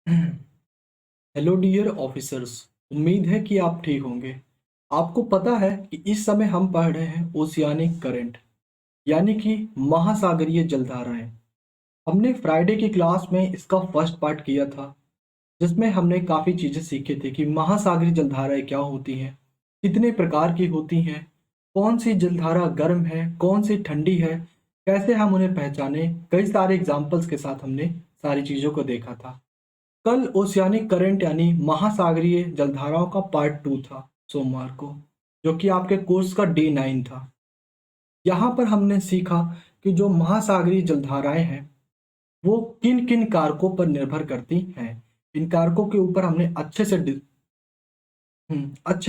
Hello dear officers. उम्मीद है कि आप ठीक होंगे। आपको पता है कि इस समय हम पढ़ रहे हैं ओशियानिक करंट, यानी कि महासागरीय जलधाराएं। हमने फ्राइडे की क्लास में इसका फर्स्ट पार्ट किया था, जिसमें हमने काफ़ी चीज़ें सीखी थी कि महासागरीय जलधाराएं क्या होती हैं, कितने प्रकार की होती हैं, कौन सी जलधारा गर्म है, कौन सी ठंडी है, कैसे हम उन्हें पहचाने। कई सारे एग्जाम्पल्स के साथ हमने सारी चीज़ों को देखा था। कल ओशियानिक करंट यानी महासागरीय जलधाराओं का पार्ट 2 था, सोमवार को, जो कि आपके कोर्स का डे 9 था। यहाँ पर हमने सीखा कि जो महासागरीय जलधाराएं हैं वो किन किन कारकों पर निर्भर करती हैं। इन कारकों के ऊपर हमने अच्छे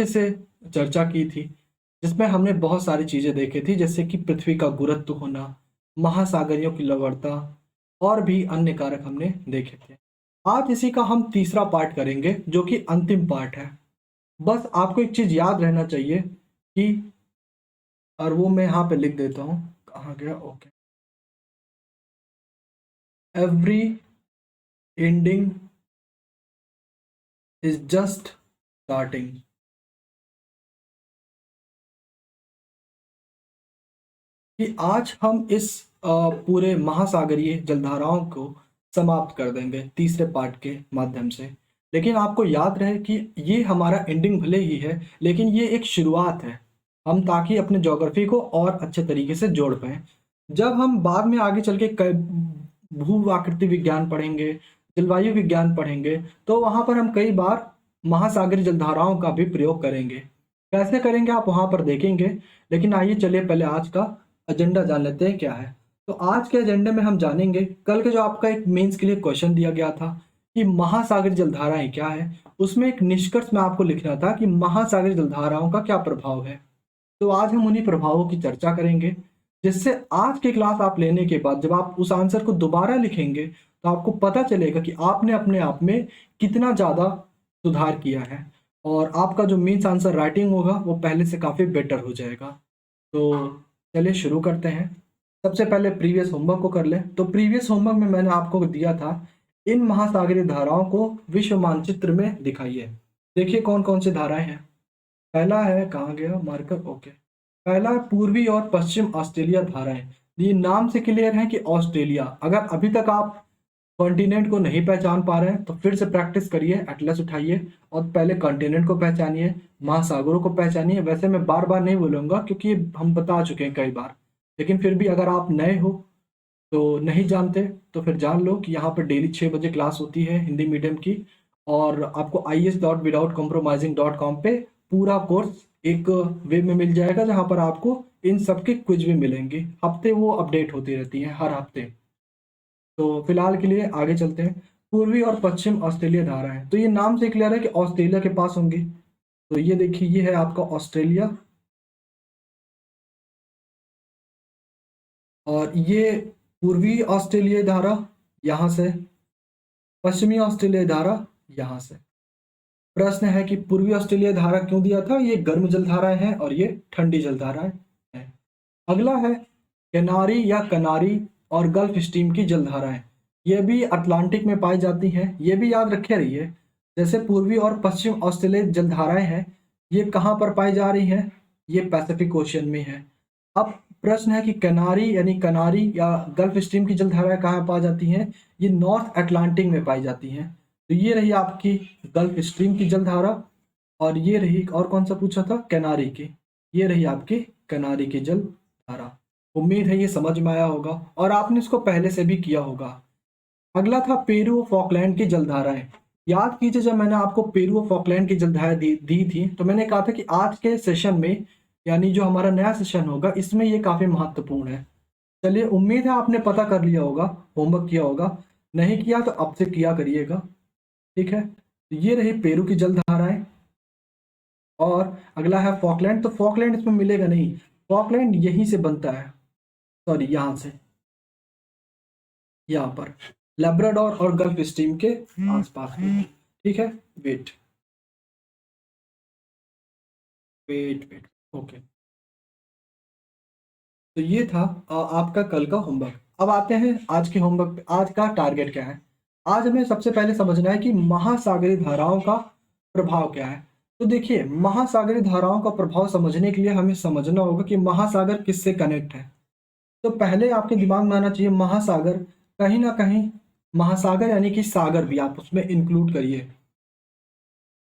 से चर्चा की थी, जिसमें हमने बहुत सारी चीज़ें देखी थी, जैसे कि पृथ्वी का गुरुत्व होना, महासागरियों की लवणता और भी अन्य कारक हमने देखे थे। आज इसी का हम तीसरा पार्ट करेंगे, जो कि अंतिम पार्ट है। बस आपको एक चीज़ याद रहना चाहिए कि, और वो मैं यहाँ पे लिख देता हूँ, कहाँ गया, okay. Every ending is just starting. कि आज हम इस पूरे महासागरीय जलधाराओं को समाप्त कर देंगे तीसरे पार्ट के माध्यम से। लेकिन आपको याद रहे कि ये हमारा एंडिंग भले ही है, लेकिन ये एक शुरुआत है, हम ताकि अपने ज्योग्राफी को और अच्छे तरीके से जोड़ पाएँ। जब हम बाद में आगे चल के भू-आकृति विज्ञान पढ़ेंगे, जलवायु विज्ञान पढ़ेंगे, तो वहाँ पर हम कई बार महासागरीय जलधाराओं का भी प्रयोग करेंगे। कैसे करेंगे आप वहाँ पर देखेंगे। लेकिन आइए चलिए पहले आज का एजेंडा जान लेते हैं क्या है। तो आज के एजेंडे में हम जानेंगे, कल के जो आपका एक मेंस के लिए क्वेश्चन दिया गया था कि महासागरीय जलधाराएं क्या है, उसमें एक निष्कर्ष में आपको लिखना था कि महासागरीय जलधाराओं का क्या प्रभाव है। तो आज हम उन्हीं प्रभावों की चर्चा करेंगे, जिससे आज की क्लास आप लेने के बाद जब आप उस आंसर को दोबारा लिखेंगे तो आपको पता चलेगा कि आपने अपने आप में कितना ज़्यादा सुधार किया है, और आपका जो मीन्स आंसर राइटिंग होगा वो पहले से काफ़ी बेटर हो जाएगा। तो चलिए शुरू करते हैं। सबसे पहले प्रीवियस होमवर्क को कर लें। तो प्रीवियस होमवर्क में मैंने आपको दिया था, इन महासागरीय धाराओं को विश्व मानचित्र में दिखाइए। देखिए कौन कौन सी धाराएं हैं। पहला है, कहाँ गया मार्कर, ओके। पहला है पूर्वी और पश्चिम ऑस्ट्रेलिया धाराएं। ये नाम से क्लियर है कि ऑस्ट्रेलिया, अगर अभी तक आप कॉन्टिनेंट को नहीं पहचान पा रहे हैं तो फिर से प्रैक्टिस करिए, एटलस उठाइए और पहले कॉन्टिनेंट को पहचानिए, महासागरों को पहचानिए। वैसे मैं बार बार नहीं बोलूँगा क्योंकि ये हम बता चुके हैं कई बार, लेकिन फिर भी अगर आप नए हो तो नहीं जानते तो फिर जान लो कि यहाँ पर डेली 6 बजे क्लास होती है हिंदी मीडियम की, और आपको ies.withoutcompromising.com पे पूरा कोर्स एक वे में मिल जाएगा, जहाँ पर आपको इन सब के क्विज भी मिलेंगे। हफ्ते वो अपडेट होती रहती हैं, हर हफ्ते। तो फिलहाल के लिए आगे चलते हैं। पूर्वी और पश्चिम ऑस्ट्रेलिया धाराएं, तो ये नाम से क्लियर है कि ऑस्ट्रेलिया के पास होंगी। तो ये देखिए, ये है आपका ऑस्ट्रेलिया, और ये पूर्वी ऑस्ट्रेलिया धारा यहाँ से, पश्चिमी ऑस्ट्रेलिया धारा यहाँ से। प्रश्न है कि पूर्वी ऑस्ट्रेलिया धारा क्यों दिया था। ये गर्म जलधाराएं हैं और ये ठंडी जलधाराएं हैं। अगला है कैनारी या कनारी और गल्फ स्ट्रीम की जलधाराएं। ये भी अटलांटिक में पाई जाती हैं, ये भी याद रखे रहिए। जैसे पूर्वी और पश्चिम ऑस्ट्रेलिया जलधाराएं हैं, ये कहाँ पर पाई जा रही हैं, ये पैसिफिक ओशियन में है। अब प्रश्न है कि कनारी यानी कनारी या गल्फ स्ट्रीम की जलधाराएं कहाँ पाई जाती हैं। ये नॉर्थ अटलांटिक में पाई जाती हैं। तो ये रही आपकी गल्फ स्ट्रीम की जलधारा, और ये रही, और कौन सा पूछा था, कैनारी की। ये रही आपकी कैनारी की जलधारा। उम्मीद है ये समझ में आया होगा और आपने इसको पहले से भी किया होगा। अगला था पेरू और फॉकलैंड की जलधाराएं। याद कीजिए, जब मैंने आपको पेरू और फॉकलैंड की जलधाराएं दी थी तो मैंने कहा था कि आज के सेशन में, यानी जो हमारा नया सेशन होगा, इसमें ये काफ़ी महत्वपूर्ण है। चलिए, उम्मीद है आपने पता कर लिया होगा, होमवर्क किया होगा। नहीं किया तो अब से किया करिएगा, ठीक है। तो ये रही पेरू की जलधाराएं। और अगला है फॉकलैंड। तो फॉकलैंड इसमें मिलेगा नहीं, फॉकलैंड यहीं से बनता है, सॉरी यहाँ से, यहाँ पर लेब्राडोर और गल्फ स्ट्रीम के आसपास में, ठीक है। Wait wait wait, okay. तो ये था आपका कल का होमवर्क। अब आते हैं आज के होमवर्क पे। आज का टारगेट क्या है। आज हमें सबसे पहले समझना है कि महासागरीय धाराओं का प्रभाव क्या है। तो देखिए, महासागरीय धाराओं का प्रभाव समझने के लिए हमें समझना होगा कि महासागर किससे कनेक्ट है। तो पहले आपके दिमाग में आना चाहिए महासागर, कहीं ना कहीं महासागर यानी कि सागर भी आप उसमें इंक्लूड करिए।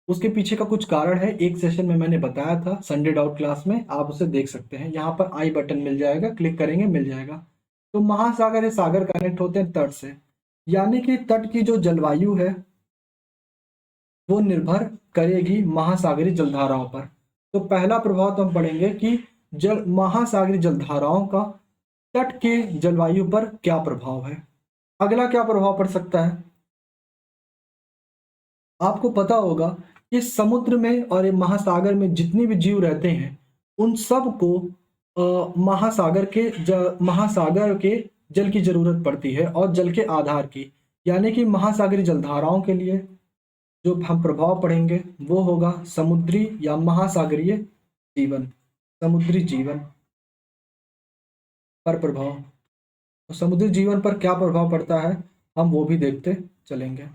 उसके पीछे का कुछ कारण है, एक सेशन में मैंने बताया था संडे डाउट क्लास में, आप उसे देख सकते हैं। यहाँ पर आई बटन मिल जाएगा, क्लिक करेंगे मिल जाएगा। तो महासागर या सागर कनेक्ट होते हैं तट से, यानी कि तट की जो जलवायु है वो निर्भर करेगी महासागरीय जलधाराओं पर। तो पहला प्रभाव तो हम पढ़ेंगे कि जल महासागरीय जलधाराओं का तट के जलवायु पर क्या प्रभाव है। अगला क्या प्रभाव पड़ सकता है, आपको पता होगा कि समुद्र में और ये महासागर में जितने भी जीव रहते हैं उन सब को महासागर के जल की जरूरत पड़ती है और जल के आधार की, यानी कि महासागरीय जलधाराओं के लिए जो हम प्रभाव पढ़ेंगे वो होगा समुद्री या महासागरीय जीवन, समुद्री जीवन पर प्रभाव। तो समुद्री जीवन पर क्या प्रभाव पड़ता है हम वो भी देखते चलेंगे।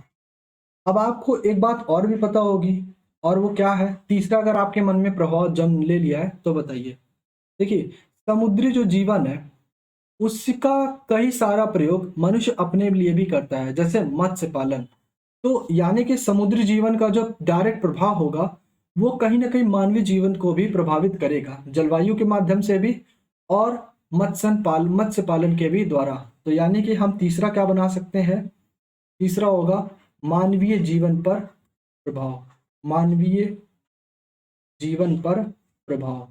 अब आपको एक बात और भी पता होगी, और वो क्या है, तीसरा अगर आपके मन में प्रभाव जन्म ले लिया है तो बताइए। देखिए, समुद्री जो जीवन है उसका कई सारा प्रयोग मनुष्य अपने लिए भी करता है, जैसे मत्स्य पालन। तो यानी कि समुद्री जीवन का जो डायरेक्ट प्रभाव होगा वो कहीं ना कहीं मानवीय जीवन को भी प्रभावित करेगा, जलवायु के माध्यम से भी और मत्स्य पालन के भी द्वारा। तो यानी कि हम तीसरा क्या बना सकते हैं, तीसरा होगा मानवीय जीवन पर प्रभाव, मानवीय जीवन पर प्रभाव।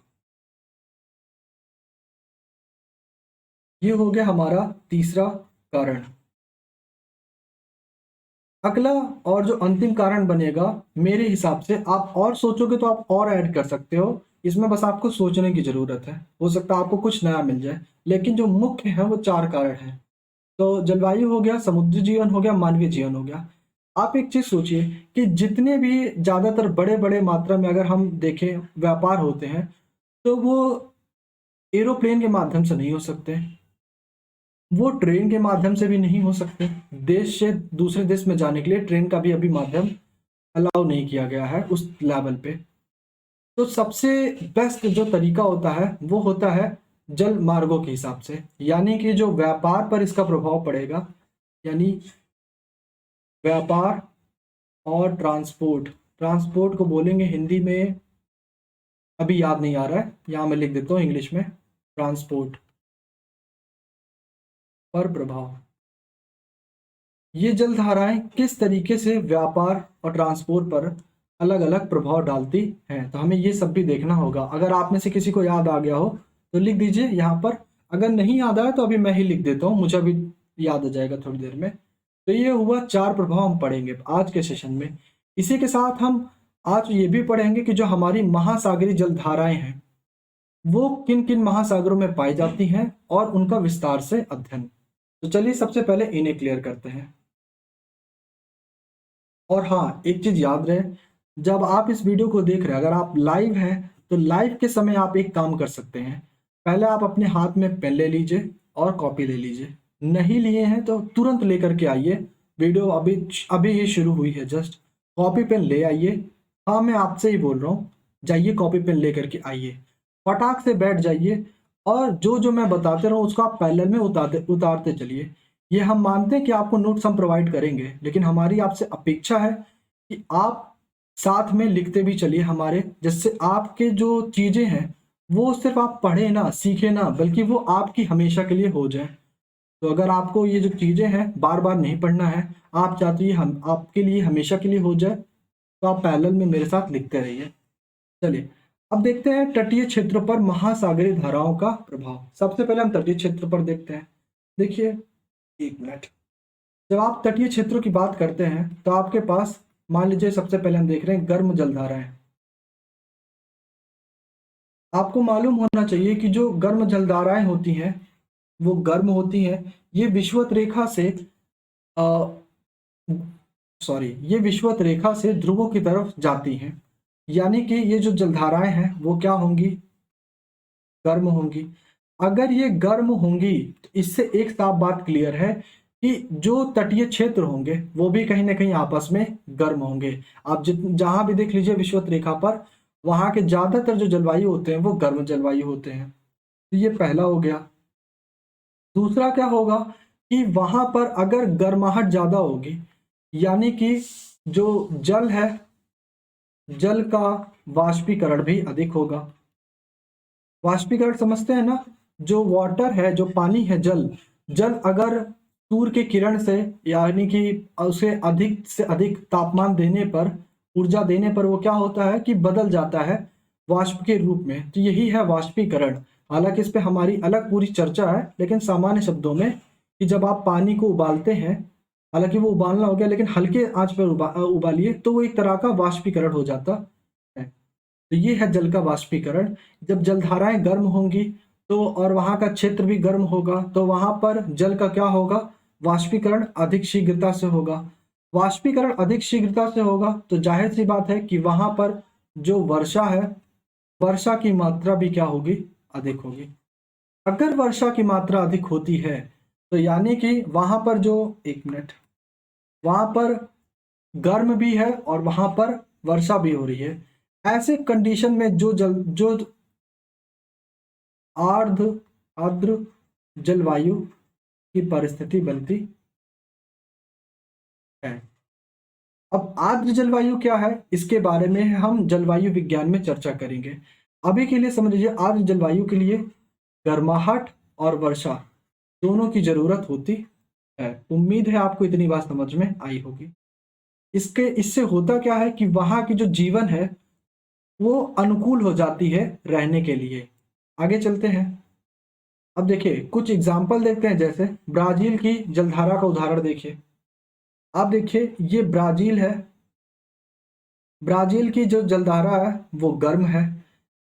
ये हो गया हमारा तीसरा कारण। अगला और जो अंतिम कारण बनेगा, मेरे हिसाब से आप और सोचोगे तो आप और ऐड कर सकते हो, इसमें बस आपको सोचने की जरूरत है, हो सकता है आपको कुछ नया मिल जाए, लेकिन जो मुख्य है वो चार कारण हैं। तो जलवायु हो गया, समुद्री जीवन हो गया, मानवीय जीवन हो गया। आप एक चीज सोचिए कि जितने भी ज्यादातर बड़े बड़े मात्रा में अगर हम देखें व्यापार होते हैं तो वो एरोप्लेन के माध्यम से नहीं हो सकते, वो ट्रेन के माध्यम से भी नहीं हो सकते। देश से दूसरे देश में जाने के लिए ट्रेन का भी अभी माध्यम अलाउ नहीं किया गया है उस लेवल पे। तो सबसे बेस्ट जो तरीका होता है वो होता है जल मार्गों के हिसाब से, यानी कि जो व्यापार पर इसका प्रभाव पड़ेगा, यानी व्यापार और ट्रांसपोर्ट, ट्रांसपोर्ट को बोलेंगे हिंदी में, अभी याद नहीं आ रहा है, यहाँ मैं लिख देता हूँ इंग्लिश में, ट्रांसपोर्ट पर प्रभाव। ये जलधाराएं किस तरीके से व्यापार और ट्रांसपोर्ट पर अलग अलग प्रभाव डालती हैं, तो हमें ये सब भी देखना होगा। अगर आप में से किसी को याद आ गया हो तो लिख दीजिए यहाँ पर, अगर नहीं याद आया तो अभी मैं ही लिख देता हूँ, मुझे अभी याद आ जाएगा थोड़ी देर में। तो ये हुआ चार प्रभाव हम पढ़ेंगे आज के सेशन में। इसी के साथ हम आज ये भी पढ़ेंगे कि जो हमारी महासागरीय जलधाराएं हैं वो किन किन महासागरों में पाई जाती हैं और उनका विस्तार से अध्ययन। तो चलिए सबसे पहले इन्हें क्लियर करते हैं। और हाँ, एक चीज याद रहे, जब आप इस वीडियो को देख रहे हैं, अगर आप लाइव हैं तो लाइव के समय आप एक काम कर सकते हैं, पहले आप अपने हाथ में पेन ले लीजिए और कॉपी ले लीजिए, नहीं लिए हैं तो तुरंत लेकर के आइए, वीडियो अभी अभी ही शुरू हुई है जस्ट, कॉपी पेन ले आइए। हाँ, मैं आपसे ही बोल रहा हूँ, जाइए कॉपी पेन लेकर के आइए, फटाक से बैठ जाइए और जो जो मैं बताते रहूँ उसको आप पैरेलल में उतारते चलिए। ये हम मानते हैं कि आपको नोट्स हम प्रोवाइड करेंगे, लेकिन हमारी आपसे अपेक्षा है कि आप साथ में लिखते भी चलिए हमारे, जिससे आपके जो चीज़ें हैं वो सिर्फ आप पढ़े ना सीखे ना, बल्कि वो आपकी हमेशा के लिए हो जाए। तो अगर आपको ये जो चीज़ें हैं बार बार नहीं पढ़ना है, आप चाहते हैं हम आपके लिए हमेशा के लिए हो जाए, तो आप पैरेलल में मेरे साथ लिखते रहिए। चलिए अब देखते हैं तटीय क्षेत्रों पर महासागरीय धाराओं का प्रभाव। सबसे पहले हम तटीय क्षेत्र पर देखते हैं। देखिए, एक मिनट, जब आप तटीय क्षेत्रों की बात करते हैं तो आपके पास मान लीजिए सबसे पहले हम देख रहे हैं गर्म जलधाराएं। आपको मालूम होना चाहिए कि जो गर्म जलधाराएं होती हैं वो गर्म होती हैं, ये विषुवत रेखा से ये विषुवत रेखा से ध्रुवों की तरफ जाती हैं, यानी कि ये जो जलधाराएं हैं वो क्या होंगी, गर्म होंगी। अगर ये गर्म होंगी तो इससे एक साफ बात क्लियर है कि जो तटीय क्षेत्र होंगे वो भी कहीं ना कहीं आपस में गर्म होंगे। आप जहां भी देख लीजिए विषुवत रेखा पर, वहां के ज्यादातर जो जलवायु होते हैं वो गर्म जलवायु होते हैं। तो ये पहला हो गया। दूसरा क्या होगा कि वहां पर अगर गर्माहट ज्यादा होगी, यानी कि जो जल है, जल का वाष्पीकरण भी अधिक होगा। वाष्पीकरण समझते हैं ना, जो वाटर है, जो पानी है, जल जल अगर सूर्य के किरण से, यानी कि उसे अधिक से अधिक तापमान देने पर, ऊर्जा देने पर, वो क्या होता है कि बदल जाता है वाष्प के रूप में। तो यही है वाष्पीकरण। हालांकि इस पे हमारी अलग पूरी चर्चा है, लेकिन सामान्य शब्दों में कि जब आप पानी को उबालते हैं, हालांकि वो उबालना हो गया लेकिन हल्के आंच पर उबालिए, तो वो एक तरह का वाष्पीकरण हो जाता है। तो ये है जल का वाष्पीकरण। जब जलधाराएं गर्म होंगी तो, और वहां का क्षेत्र भी गर्म होगा, तो वहां पर जल का क्या होगा, वाष्पीकरण अधिक शीघ्रता से होगा। वाष्पीकरण अधिक शीघ्रता से होगा तो जाहिर सी बात है कि वहां पर जो वर्षा है, वर्षा की मात्रा भी क्या होगी, अधिक होगी। अगर वर्षा की मात्रा अधिक होती है तो यानी कि वहां पर जो, एक मिनट, वहां पर गर्म भी है और वहां पर वर्षा भी हो रही है। ऐसे कंडीशन में जो आर्द्र आर्द्र जलवायु की परिस्थिति बनती है। अब आर्द्र जलवायु क्या है, इसके बारे में हम जलवायु विज्ञान में चर्चा करेंगे। अभी के लिए समझ लीजिए, आर्द्र जलवायु के लिए गर्माहट और वर्षा दोनों की जरूरत होती है। उम्मीद है आपको इतनी बात समझ में आई होगी। इससे होता क्या है कि वहां की जो जीवन है वो अनुकूल हो जाती है रहने के लिए। आगे चलते हैं। अब देखिए कुछ एग्जाम्पल देखते हैं, जैसे ब्राजील की जलधारा का उदाहरण देखिए। आप देखिए ये ब्राजील है, ब्राजील की जो जलधारा है वो गर्म है।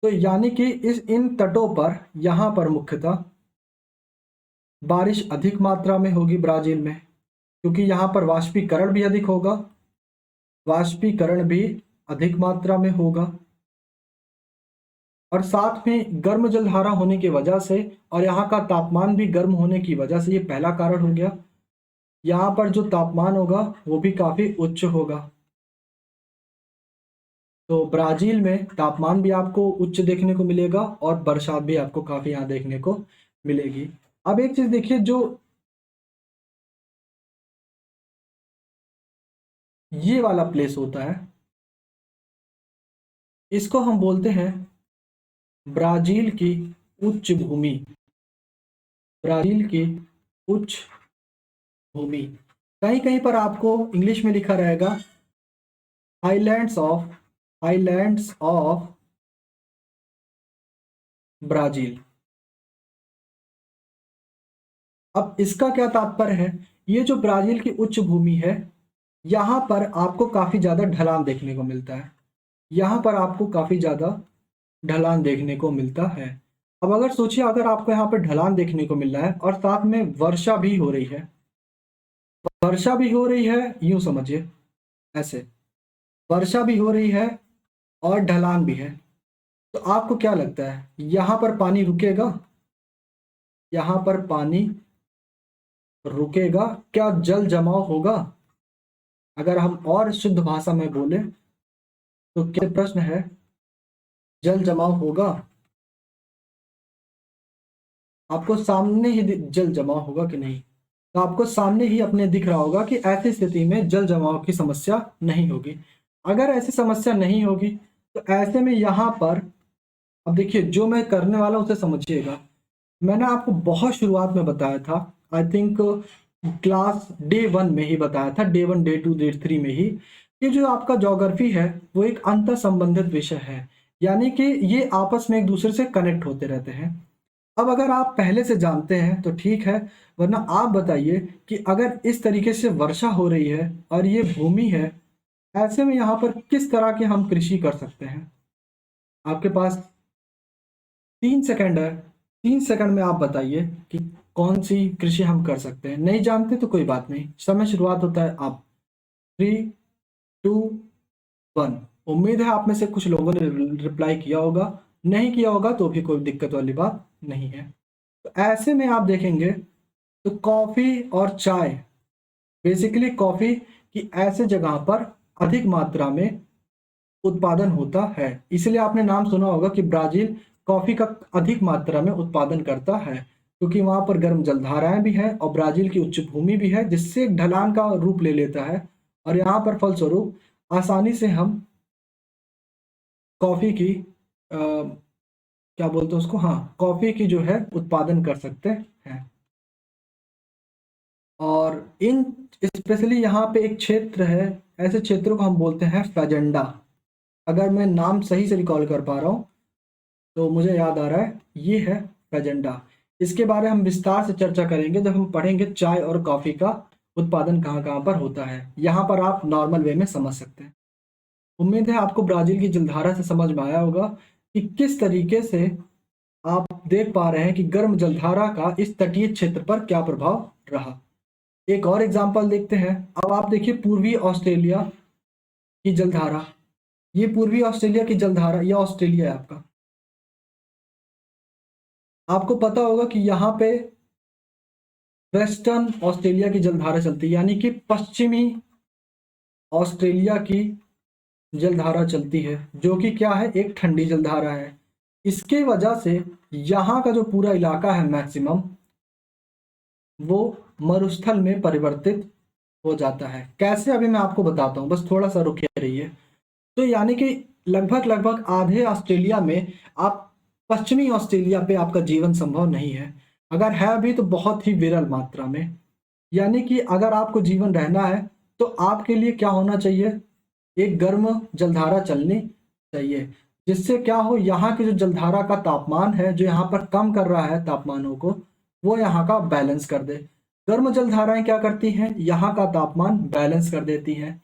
तो यानी कि इन तटों पर, यहाँ पर मुख्यतः बारिश अधिक मात्रा में होगी ब्राजील में, क्योंकि यहाँ पर वाष्पीकरण भी अधिक होगा, वाष्पीकरण भी अधिक मात्रा में होगा, और साथ में गर्म जलधारा होने की वजह से और यहाँ का तापमान भी गर्म होने की वजह से, ये पहला कारण हो गया। यहाँ पर जो तापमान होगा वो भी काफी उच्च होगा। तो ब्राजील में तापमान भी आपको उच्च देखने को मिलेगा और बरसात भी आपको काफी यहाँ देखने को मिलेगी। अब एक चीज देखिए, जो ये वाला प्लेस होता है, इसको हम बोलते हैं ब्राजील की उच्च भूमि। ब्राजील की उच्च भूमि, कहीं कहीं पर आपको इंग्लिश में लिखा रहेगा हाईलैंड्स ऑफ ब्राजील। अब इसका क्या तात्पर्य है, ये जो ब्राजील की उच्च भूमि है, यहाँ पर आपको काफी ज्यादा ढलान देखने को मिलता है। यहाँ पर आपको काफी ज्यादा ढलान देखने को मिलता है। अब अगर सोचिए, अगर आपको यहाँ पर ढलान देखने को मिल रहा है और साथ में वर्षा भी हो रही है, वर्षा भी हो रही है, यूं समझिए ऐसे, वर्षा भी हो रही है और ढलान भी है, तो आपको क्या लगता है यहाँ पर पानी रुकेगा, यहाँ पर पानी रुकेगा, क्या जल जमाव होगा? अगर हम और शुद्ध भाषा में बोले तो क्या प्रश्न है, जल जमाव होगा? आपको सामने ही जल जमाव होगा कि नहीं? तो आपको सामने ही अपने दिख रहा होगा कि ऐसी स्थिति में जल जमाव की समस्या नहीं होगी। अगर ऐसी समस्या नहीं होगी तो ऐसे में यहाँ पर, अब देखिए जो मैं करने वाला हूँ उसे समझिएगा। मैंने आपको बहुत शुरुआत में बताया था, आई थिंक क्लास डे 1 में ही बताया था, डे 1 डे 2 डे 3 में ही, कि जो आपका ज्योग्राफी है वो एक अंतर संबंधित विषय है, यानी कि ये आपस में एक दूसरे से कनेक्ट होते रहते हैं। अब अगर आप पहले से जानते हैं तो ठीक है, वरना आप बताइए कि अगर इस तरीके से वर्षा हो रही है और ये भूमि है, ऐसे में यहाँ पर किस तरह के हम कृषि कर सकते हैं? आपके पास 3 सेकंड है, 3 सेकंड में आप बताइए कि कौन सी कृषि हम कर सकते हैं। नहीं जानते तो कोई बात नहीं, समय शुरुआत होता है अब। 3, 2, 1। उम्मीद है आप में से कुछ लोगों ने रिप्लाई किया होगा, नहीं किया होगा तो भी कोई दिक्कत वाली बात नहीं है। तो ऐसे में आप देखेंगे तो कॉफ़ी और चाय, बेसिकली कॉफ़ी की ऐसे जगह पर अधिक मात्रा में उत्पादन होता है। इसलिए आपने नाम सुना होगा कि ब्राज़ील कॉफ़ी का अधिक मात्रा में उत्पादन करता है, क्योंकि वहाँ पर गर्म जलधाराएँ भी हैं और ब्राज़ील की उच्च भूमि भी है, जिससे एक ढलान का रूप ले लेता है और यहाँ पर फलस्वरूप आसानी से हम कॉफ़ी की क्या बोलते हैं उसको, हाँ, कॉफ़ी की जो है उत्पादन कर सकते हैं। और इन स्पेशली यहाँ पे एक क्षेत्र है, ऐसे क्षेत्रों को हम बोलते हैं फ़ाज़ेंडा। अगर मैं नाम सही से रिकॉल कर पा रहा हूँ, तो मुझे याद आ रहा है, ये है फ़ाज़ेंडा। इसके बारे में हम विस्तार से चर्चा करेंगे जब हम पढ़ेंगे चाय और कॉफ़ी का उत्पादन कहाँ-कहाँ पर होता है। यहाँ पर आप नॉर्मल वे में समझ सकते हैं। उम्मीद है आपको ब्राज़ील की जलधारा से समझ में आया होगा कि किस तरीके से आप देख पा रहे हैं कि गर्म जलधारा का इस तटीय क्षेत्र पर क्या प्रभाव रहा। एक और एग्जाम्पल देखते हैं। अब आप देखिए पूर्वी ऑस्ट्रेलिया की जलधारा। ये पूर्वी ऑस्ट्रेलिया की जलधारा, ये ऑस्ट्रेलिया है आपका। आपको पता होगा कि यहाँ पे वेस्टर्न ऑस्ट्रेलिया की जलधारा चलती है, यानी कि पश्चिमी ऑस्ट्रेलिया की जलधारा चलती है, जो कि क्या है, एक ठंडी जलधारा है। इसके वजह से यहाँ का जो पूरा इलाका है मैक्सिमम, वो मरुस्थल में परिवर्तित हो जाता है। कैसे, अभी मैं आपको बताता हूँ, बस थोड़ा सा रुके रहिए। तो यानी कि लगभग आधे ऑस्ट्रेलिया में आप पश्चिमी ऑस्ट्रेलिया पे आपका जीवन संभव नहीं है। अगर है भी तो बहुत ही विरल मात्रा में। यानी कि अगर आपको जीवन रहना है तो आपके लिए क्या होना चाहिए, एक गर्म जलधारा चलनी चाहिए, जिससे क्या हो, यहाँ की जो जलधारा का तापमान है, जो यहाँ पर कम कर रहा है तापमानों को, वो यहाँ का बैलेंस कर दे। गर्म जलधाराएं क्या करती हैं, यहाँ का तापमान बैलेंस कर देती हैं।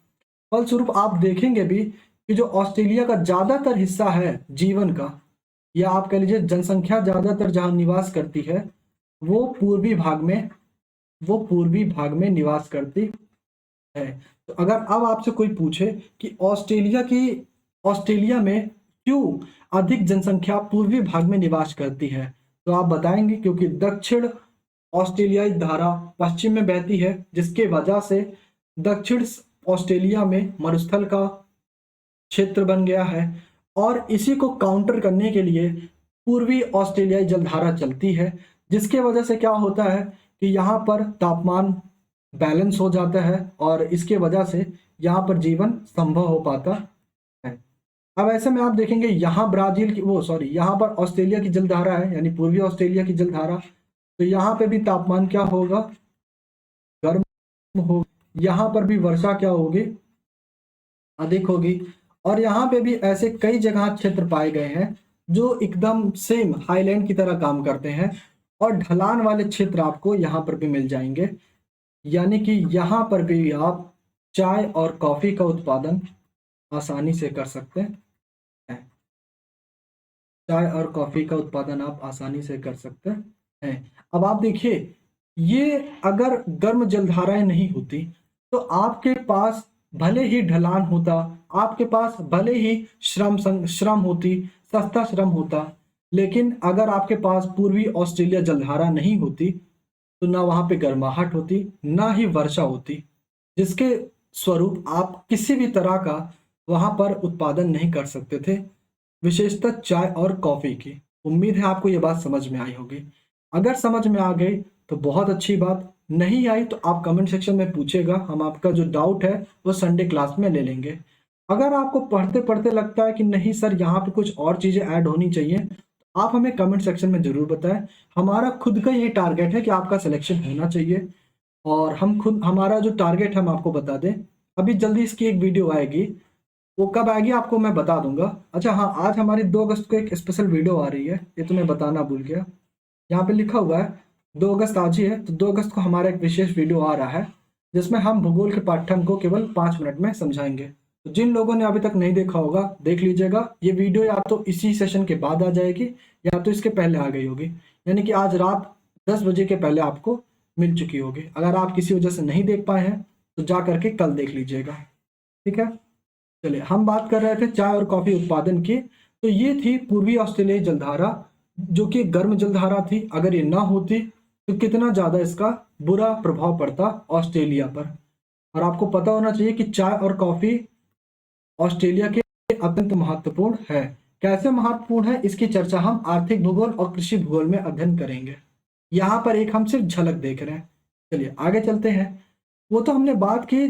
फलस्वरूप आप देखेंगे भी कि जो ऑस्ट्रेलिया का ज़्यादातर हिस्सा है जीवन का, या आप कह लीजिए जनसंख्या ज़्यादातर जहाँ निवास करती है, वो पूर्वी भाग में निवास करती है। तो अगर अब आपसे कोई पूछे कि ऑस्ट्रेलिया में क्यों अधिक जनसंख्या पूर्वी भाग में निवास करती है, तो आप बताएंगे क्योंकि दक्षिण ऑस्ट्रेलियाई धारा पश्चिम में बहती है, जिसके वजह से दक्षिण ऑस्ट्रेलिया में मरुस्थल का क्षेत्र बन गया है। और इसी को काउंटर करने के लिए पूर्वी ऑस्ट्रेलियाई जलधारा चलती है, जिसके वजह से क्या होता है कि यहाँ पर तापमान बैलेंस हो जाता है और इसके वजह से यहाँ पर जीवन संभव हो पाता है। अब ऐसे में आप देखेंगे यहाँ यहाँ पर ऑस्ट्रेलिया की जलधारा है, यानी पूर्वी ऑस्ट्रेलिया की जलधारा, तो यहाँ पे भी तापमान क्या होगा, गर्म हो। यहाँ पर भी वर्षा क्या होगी, अधिक होगी। और यहाँ पे भी ऐसे कई जगह क्षेत्र पाए गए हैं जो एकदम सेम हाईलैंड की तरह काम करते हैं, और ढलान वाले क्षेत्र आपको यहाँ पर भी मिल जाएंगे। यानी कि यहाँ पर भी आप चाय और कॉफ़ी का उत्पादन आसानी से कर सकते हैं। चाय और कॉफ़ी का उत्पादन आप आसानी से कर सकते हैं। अब आप देखिए, ये अगर गर्म जलधाराएं नहीं होती तो आपके पास भले ही ढलान होता, आपके पास भले ही श्रम होती, सस्ता श्रम होता, लेकिन अगर आपके पास पूर्वी ऑस्ट्रेलिया जलधारा नहीं होती तो ना वहाँ पे गर्माहट होती, ना ही वर्षा होती, जिसके स्वरूप आप किसी भी तरह का वहाँ पर उत्पादन नहीं कर सकते थे, विशेषतः चाय और कॉफ़ी की। उम्मीद है आपको ये बात समझ में आई होगी। अगर समझ में आ गई तो बहुत अच्छी बात, नहीं आई तो आप कमेंट सेक्शन में पूछेगा, हम आपका जो डाउट है वो संडे क्लास में ले लेंगे। अगर आपको पढ़ते पढ़ते लगता है कि नहीं सर, यहाँ पे कुछ और चीज़ें ऐड होनी चाहिए, तो आप हमें कमेंट सेक्शन में ज़रूर बताएं। हमारा खुद का ये टारगेट है कि आपका सिलेक्शन होना चाहिए, और हमारा जो टारगेट हम आपको बता दें, अभी जल्दी इसकी एक वीडियो आएगी, वो कब आएगी आपको मैं बता दूंगा। अच्छा हाँ, आज हमारी 2 अगस्त को एक स्पेशल वीडियो आ रही है, ये तो मैं बताना भूल गया। यहाँ पे लिखा हुआ है 2 अगस्त आज ही है, तो 2 अगस्त को हमारा एक विशेष वीडियो आ रहा है, जिसमें हम भूगोल के पाठ्यक्रम को केवल 5 मिनट में समझाएंगे। तो जिन लोगों ने अभी तक नहीं देखा होगा, देख लीजिएगा। ये वीडियो या तो इसी सेशन के बाद आ जाएगी या तो इसके पहले आ गई होगी, यानी कि आज रात 10 बजे के पहले आपको मिल चुकी होगी। अगर आप किसी वजह से नहीं देख पाए हैं तो जा करके कल देख लीजिएगा, ठीक है। चलिए, हम बात कर रहे थे चाय और कॉफी उत्पादन की। तो ये थी पूर्वी ऑस्ट्रेलियाई जलधारा, जो कि गर्म जलधारा थी। अगर ये ना होती तो कितना ज़्यादा इसका बुरा प्रभाव पड़ता ऑस्ट्रेलिया पर। और आपको पता होना चाहिए कि चाय और कॉफ़ी ऑस्ट्रेलिया के अत्यंत महत्वपूर्ण है। कैसे महत्वपूर्ण है इसकी चर्चा हम आर्थिक भूगोल और कृषि भूगोल में अध्ययन करेंगे। यहाँ पर एक हम सिर्फ झलक देख रहे हैं। चलिए आगे चलते हैं। वो तो हमने बात की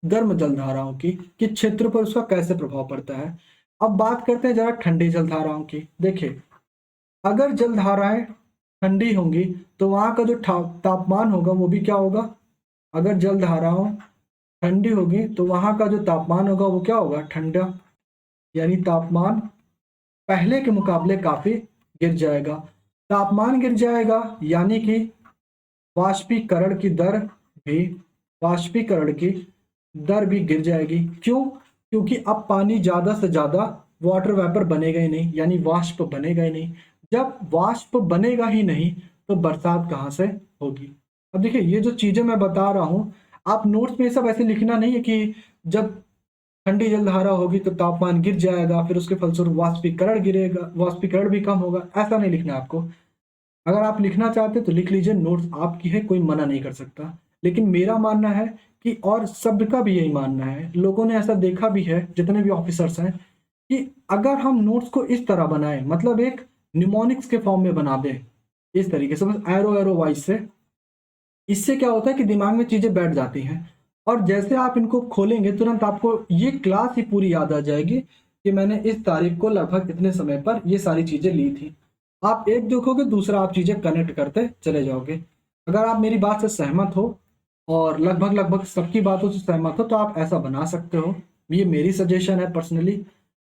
गर्म जलधाराओं की कि क्षेत्र पर उसका कैसे प्रभाव पड़ता है। अब बात करते हैं जरा ठंडी जलधाराओं की। देखिए, अगर जलधाराएं ठंडी होंगी तो वहां का जो तापमान होगा वो भी क्या होगा। अगर जलधाराओं ठंडी होगी तो वहां का जो तापमान होगा वो क्या होगा, ठंडा। यानी तापमान पहले के मुकाबले काफी गिर जाएगा। तापमान गिर जाएगा यानी कि वाष्पीकरण की दर भी वाष्पीकरण की दर भी गिर जाएगी। क्यों? क्योंकि अब पानी ज्यादा से ज्यादा वाटर वेपर बनेगा ही नहीं, यानी वाष्प बनेगा ही नहीं। जब वाष्प बनेगा ही नहीं तो बरसात कहाँ से होगी। अब देखिए, ये जो चीजें मैं बता रहा हूँ, आप नोट्स में सब ऐसे लिखना नहीं है कि जब ठंडी जलधारा होगी तो तापमान गिर जाएगा, फिर उसके फलस्वरूप वाष्पीकरण गिरेगा, वाष्पीकरण भी कम होगा। ऐसा नहीं लिखना है आपको। अगर आप लिखना चाहते तो लिख लीजिए, नोट्स आपकी है, कोई मना नहीं कर सकता। लेकिन मेरा मानना है कि, और सबका भी यही मानना है, लोगों ने ऐसा देखा भी है जितने भी ऑफिसर्स हैं, कि अगर हम नोट्स को इस तरह बनाएं, मतलब एक निमोनिक्स के फॉर्म में बना दें, इस तरीके से बस एरो एरो वाइज से, इससे क्या होता है कि दिमाग में चीजें बैठ जाती हैं। और जैसे आप इनको खोलेंगे तुरंत आपको ये क्लास ही पूरी याद आ जाएगी कि मैंने इस तारीख को लगभग इतने समय पर ये सारी चीजें ली थी। आप एक देखोगे दूसरा आप चीजें कनेक्ट करते चले जाओगे। अगर आप मेरी बात से सहमत हो और लगभग लगभग सबकी बातों से सहमत हो तो आप ऐसा बना सकते हो। ये मेरी सजेशन है पर्सनली।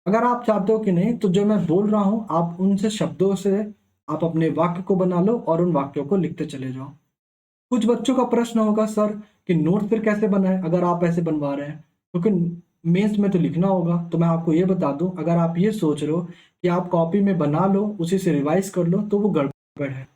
अगर आप चाहते हो कि नहीं, तो जो मैं बोल रहा हूँ आप उनसे शब्दों से आप अपने वाक्य को बना लो और उन वाक्यों को लिखते चले जाओ। कुछ बच्चों का प्रश्न होगा, सर कि नोट फिर कैसे बनाए अगर आप ऐसे बनवा रहे हैं, क्योंकि मेंस में तो लिखना होगा। तो मैं आपको ये बता दूं, अगर आप ये सोच रहे हो कि आप कॉपी में बना लो उसी से रिवाइज कर लो तो वो गड़बड़ है।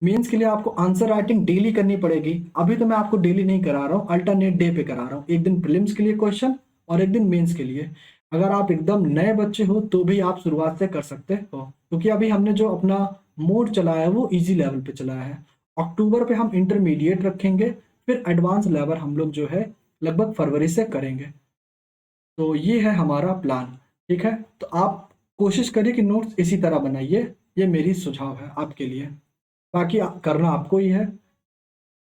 मेंस के लिए आपको आंसर राइटिंग डेली करनी पड़ेगी। अभी तो मैं आपको डेली नहीं करा रहा हूँ, अल्टरनेट डे पे करा रहा हूँ। एक दिन प्रीलिम्स के लिए क्वेश्चन और एक दिन मेंस के लिए। अगर आप एकदम नए बच्चे हो तो भी आप शुरुआत से कर सकते हो, क्योंकि अभी हमने जो अपना मोड चलाया है वो इजी लेवल पे चलाया है। अक्टूबर पे हम इंटरमीडिएट रखेंगे, फिर एडवांस लेवल हम लोग जो है लगभग फरवरी से करेंगे। तो ये है हमारा प्लान। ठीक है, तो आप कोशिश करिए कि नोट्स इसी तरह बनाइए। ये मेरी सुझाव है आपके लिए। बाकी करना आपको ही है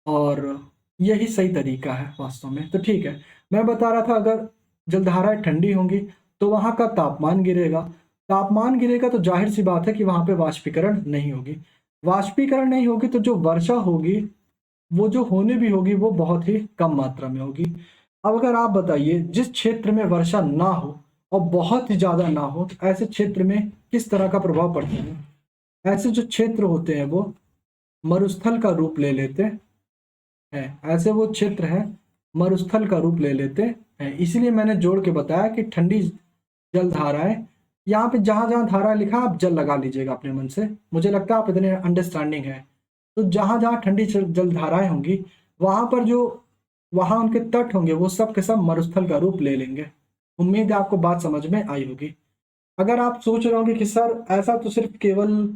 और यही सही तरीका है वास्तव में। तो ठीक है, मैं बता रहा था अगर जलधाराएं ठंडी होंगी तो वहाँ का तापमान गिरेगा। तापमान गिरेगा तो जाहिर सी बात है कि वहाँ पे वाष्पीकरण नहीं होगी। वाष्पीकरण नहीं होगी तो जो वर्षा होगी वो जो होने भी होगी वो बहुत ही कम मात्रा में होगी। अब अगर आप बताइए, जिस क्षेत्र में वर्षा ना हो और बहुत ही ज़्यादा ना हो, तो ऐसे क्षेत्र में किस तरह का प्रभाव पड़ता है। ऐसे जो क्षेत्र होते हैं वो मरुस्थल का रूप ले लेते हैं। ऐसे वो क्षेत्र है मरुस्थल का रूप ले लेते हैं। इसलिए मैंने जोड़ के बताया कि ठंडी जलधाराएं, यहाँ पे जहां जहां धारा लिखा आप जल लगा लीजिएगा अपने मन से। मुझे लगता है आप इतने अंडरस्टैंडिंग है। तो जहां जहां ठंडी जलधाराएं होंगी वहां पर जो वहां उनके तट होंगे वो सब के सब मरुस्थल का रूप ले लेंगे। उम्मीद है आपको बात समझ में आई होगी। अगर आप सोच रहे होंगे कि सर ऐसा तो सिर्फ केवल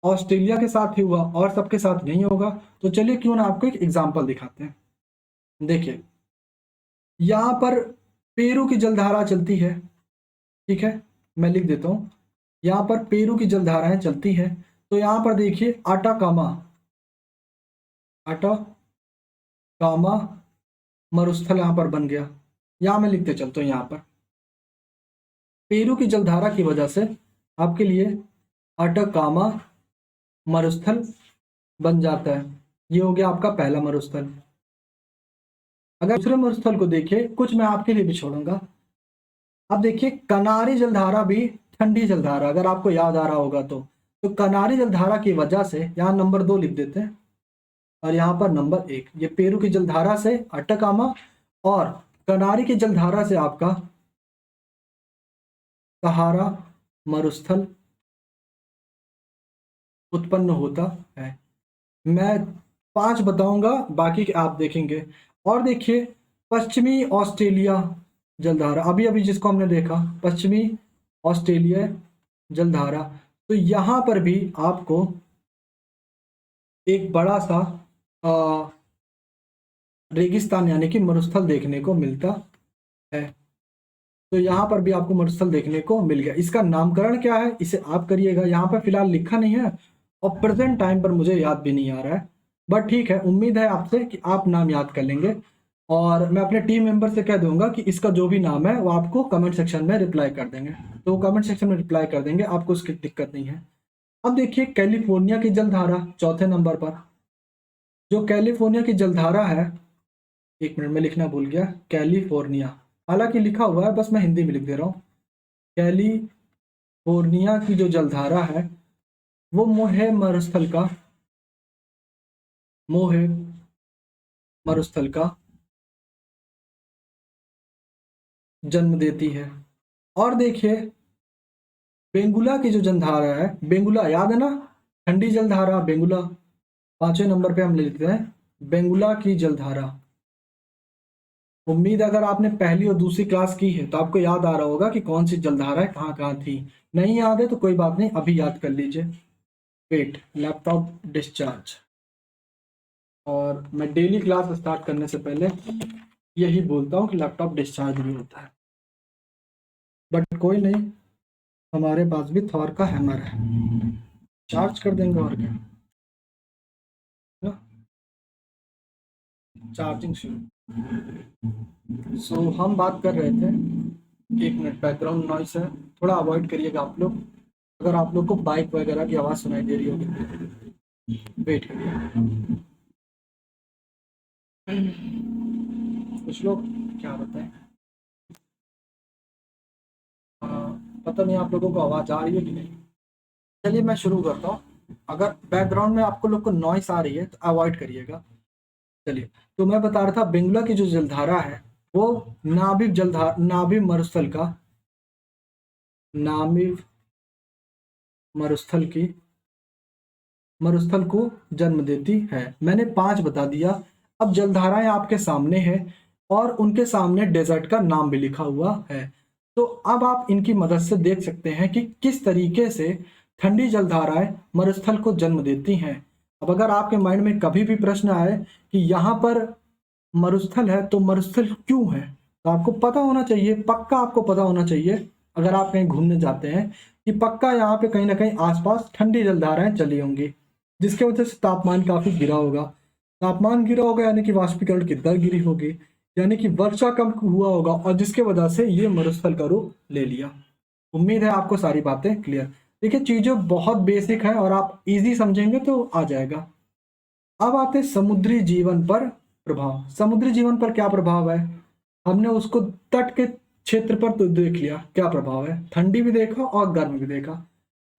ऑस्ट्रेलिया के साथ ही हुआ और सबके साथ नहीं होगा, तो चलिए क्यों ना आपको एक एग्जाम्पल दिखाते हैं। देखिए, यहाँ पर पेरू की जलधारा चलती है। ठीक है, मैं लिख देता हूँ। यहाँ पर पेरू की जलधाराएं चलती है। तो यहाँ पर देखिए आटाकामा आटाकामा मरुस्थल यहाँ पर बन गया। यहाँ मैं लिखते चलता हूँ। यहाँ पर पेरू की जलधारा की वजह से आपके लिए आटाकामा मरुस्थल बन जाता है। ये हो गया आपका पहला मरुस्थल। अगर दूसरे मरुस्थल को देखिए, कुछ मैं आपके लिए भी छोड़ूंगा। अब देखिए कनारी जलधारा भी ठंडी जलधारा, अगर आपको याद आ रहा होगा तो कनारी जलधारा की वजह से यहाँ नंबर 2 लिख देते हैं और यहाँ पर नंबर 1। ये पेरू की जलधारा से अटकामा और कनारी की जलधारा से आपका सहारा मरुस्थल उत्पन्न होता है। मैं 5 बताऊंगा, बाकी के आप देखेंगे। और देखिए पश्चिमी ऑस्ट्रेलिया जलधारा, अभी अभी जिसको हमने देखा पश्चिमी ऑस्ट्रेलिया जलधारा, तो यहाँ पर भी आपको एक बड़ा सा रेगिस्तान यानी कि मरुस्थल देखने को मिलता है। तो यहाँ पर भी आपको मरुस्थल देखने को मिल गया। इसका नामकरण क्या है इसे आप करिएगा, यहाँ पर फिलहाल लिखा नहीं है और प्रेजेंट टाइम पर मुझे याद भी नहीं आ रहा है, बट ठीक है, उम्मीद है आपसे कि आप नाम याद कर लेंगे और मैं अपने टीम मेंबर से कह दूंगा कि इसका जो भी नाम है वो आपको कमेंट सेक्शन में रिप्लाई कर देंगे। तो कमेंट सेक्शन में रिप्लाई कर देंगे, आपको उसकी दिक्कत नहीं है। अब देखिए कैलिफोर्निया की जलधारा चौथे नंबर पर। जो कैलिफोर्निया की जलधारा है, एक मिनट में लिखना भूल गया, कैलिफोर्निया, हालांकि लिखा हुआ है, बस मैं हिंदी में लिख दे रहा हूँ। कैलिफोर्निया की जो जलधारा है वो मोहे मरुस्थल का जन्म देती है। और देखिए बेंगुला की जो जलधारा है, बेंगुला याद है ना, ठंडी जलधारा बेंगुला, पांचवें नंबर पे हम लिखते हैं बेंगुला की जलधारा। उम्मीद अगर आपने पहली और दूसरी क्लास की है तो आपको याद आ रहा होगा कि कौन सी जलधारा है, कहाँ कहाँ थी। नहीं याद है तो कोई बात नहीं, अभी याद कर लीजिए। Wait, laptop discharge. और मैं डेली क्लास स्टार्ट करने से पहले यही बोलता हूँ कि लैपटॉप डिस्चार्ज भी होता है, बट कोई नहीं, हमारे पास भी थॉर का हैमर है, चार्ज कर देंगे और क्या ना। चार्जिंग शुरू। सो हम बात कर रहे थे, एक मिनट, बैकग्राउंड नॉइस है, थोड़ा अवॉइड करिएगा आप लोग। अगर आप लोग को बाइक वगैरह की आवाज़ सुनाई दे रही होगी, वेट करिए। कुछ लोग क्या बताएं, पता नहीं आप लोगों को आवाज़ आ रही है कि नहीं। चलिए मैं शुरू करता हूँ। अगर बैकग्राउंड में आपको लोग को नॉइस आ रही है तो अवॉइड करिएगा। चलिए, तो मैं बता रहा था बेंगुला की जो जलधारा है वो नाभिव मरुस्थल की मरुस्थल को जन्म देती है। मैंने 5 बता दिया। अब जलधाराएं आपके सामने है और उनके सामने डेजर्ट का नाम भी लिखा हुआ है। तो अब आप इनकी मदद से देख सकते हैं कि किस तरीके से ठंडी जलधाराएं मरुस्थल को जन्म देती हैं। अब अगर आपके माइंड में कभी भी प्रश्न आए कि यहाँ पर मरुस्थल है तो मरुस्थल क्यों है, तो आपको पता होना चाहिए, पक्का आपको पता होना चाहिए अगर आप कहीं घूमने जाते हैं कि पक्का यहाँ पे कहीं ना कहीं आसपास ठंडी जलधाराएं चली होंगी, जिसके वजह से तापमान काफी गिरा होगा। तापमान गिरा होगा यानी कि वाष्पीकरण की दर गिरी होगी, यानी कि वर्षा कम हुआ होगा और जिसके वजह से ये मरुस्थल का रूप ले लिया। उम्मीद है आपको सारी बातें क्लियर। देखिए चीजें बहुत बेसिक है और आप इजी समझेंगे तो आ जाएगा। अब आते हैं समुद्री जीवन पर प्रभाव। समुद्री जीवन पर क्या प्रभाव है, हमने उसको तट के क्षेत्र पर तो देख लिया क्या प्रभाव है, ठंडी भी देखा और गर्म भी देखा।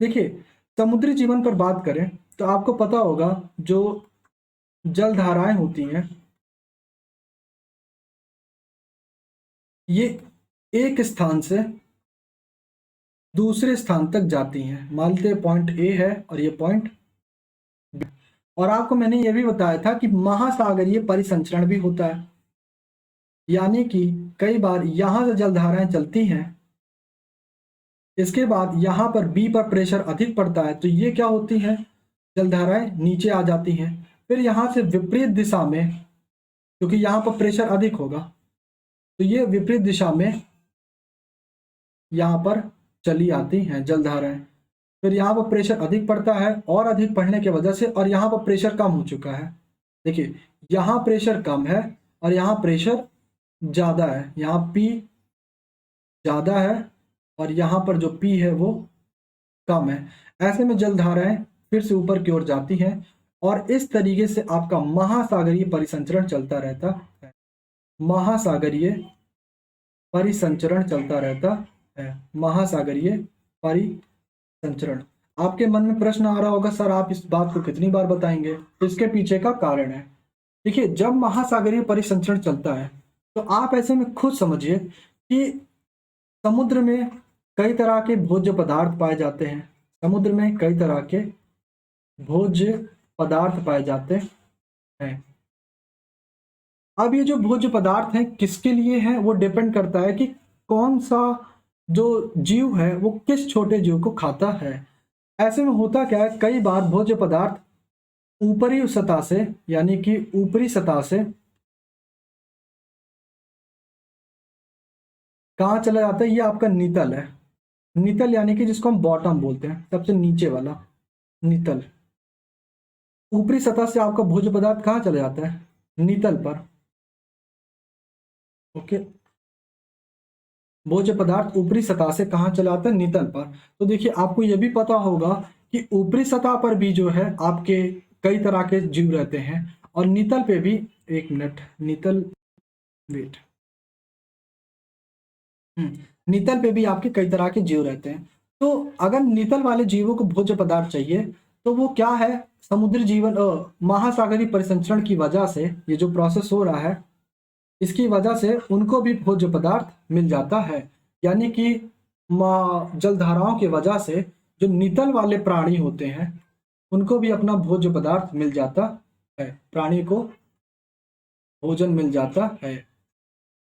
देखिए समुद्री जीवन पर बात करें तो आपको पता होगा जो जलधाराएं होती हैं ये एक स्थान से दूसरे स्थान तक जाती हैं। मान लेते पॉइंट ए है और ये पॉइंट, और आपको मैंने ये भी बताया था कि महासागरीय परिसंचरण भी होता है, यानी कि कई बार यहां से जलधाराएं चलती हैं, इसके बाद यहाँ पर बी पर प्रेशर अधिक पड़ता है तो ये क्या होती हैं, जलधाराएं नीचे आ जाती हैं। फिर यहाँ से विपरीत दिशा में, क्योंकि यहाँ पर प्रेशर अधिक होगा तो ये विपरीत दिशा में यहाँ पर चली आती हैं जलधाराएं। फिर यहाँ पर प्रेशर अधिक पड़ता है और अधिक पड़ने की वजह से, और यहाँ पर प्रेशर कम हो चुका है। देखिए यहाँ प्रेशर कम है और यहाँ प्रेशर ज़्यादा है, यहाँ पी ज़्यादा है और यहाँ पर जो पी है वो कम है। ऐसे में जलधाराएं फिर से ऊपर की ओर जाती हैं और इस तरीके से आपका महासागरीय परिसंचरण चलता रहता है। महासागरीय परिसंचरण चलता रहता है, महासागरीय परिसंचरण। आपके मन में प्रश्न आ रहा होगा सर आप इस बात को कितनी बार बताएंगे, तो इसके पीछे का कारण है। देखिए जब महासागरीय परिसंचरण चलता है तो आप ऐसे में खुद समझिए कि समुद्र में कई तरह के भोज्य पदार्थ पाए जाते हैं, समुद्र में कई तरह के भोज्य पदार्थ पाए जाते हैं। अब ये जो भोज्य पदार्थ हैं किसके लिए हैं वो डिपेंड करता है कि कौन सा जो जीव है वो किस छोटे जीव को खाता है। ऐसे में होता क्या है, कई बार भोज्य पदार्थ ऊपरी सतह से, यानी कि ऊपरी सतह से कहाँ चला जाता है, ये आपका नितल है। नितल यानी कि जिसको हम बॉटम बोलते हैं, सबसे नीचे वाला नितल। ऊपरी सतह से आपका भोज्य पदार्थ कहाँ चला जाता है, नितल पर। ओके, भोज्य पदार्थ ऊपरी सतह से कहाँ चला जाता है, नितल पर। तो देखिए, आपको यह भी पता होगा कि ऊपरी सतह पर भी जो है आपके कई तरह के जीव रहते हैं, और नितल पे भी, एक मिनट, नितल, वेट, नितल पे भी आपके कई तरह के जीव रहते हैं। तो अगर नितल वाले जीवों को भोज्य पदार्थ चाहिए, तो वो क्या है, समुद्री जीवन, महासागरीय परिसंचरण की वजह से ये जो प्रोसेस हो रहा है, इसकी वजह से उनको भी भोज्य पदार्थ मिल जाता है। यानी कि जलधाराओं की वजह से जो नितल वाले प्राणी होते हैं, उनको भी अपना भोज्य पदार्थ मिल जाता है, प्राणी को भोजन मिल जाता है।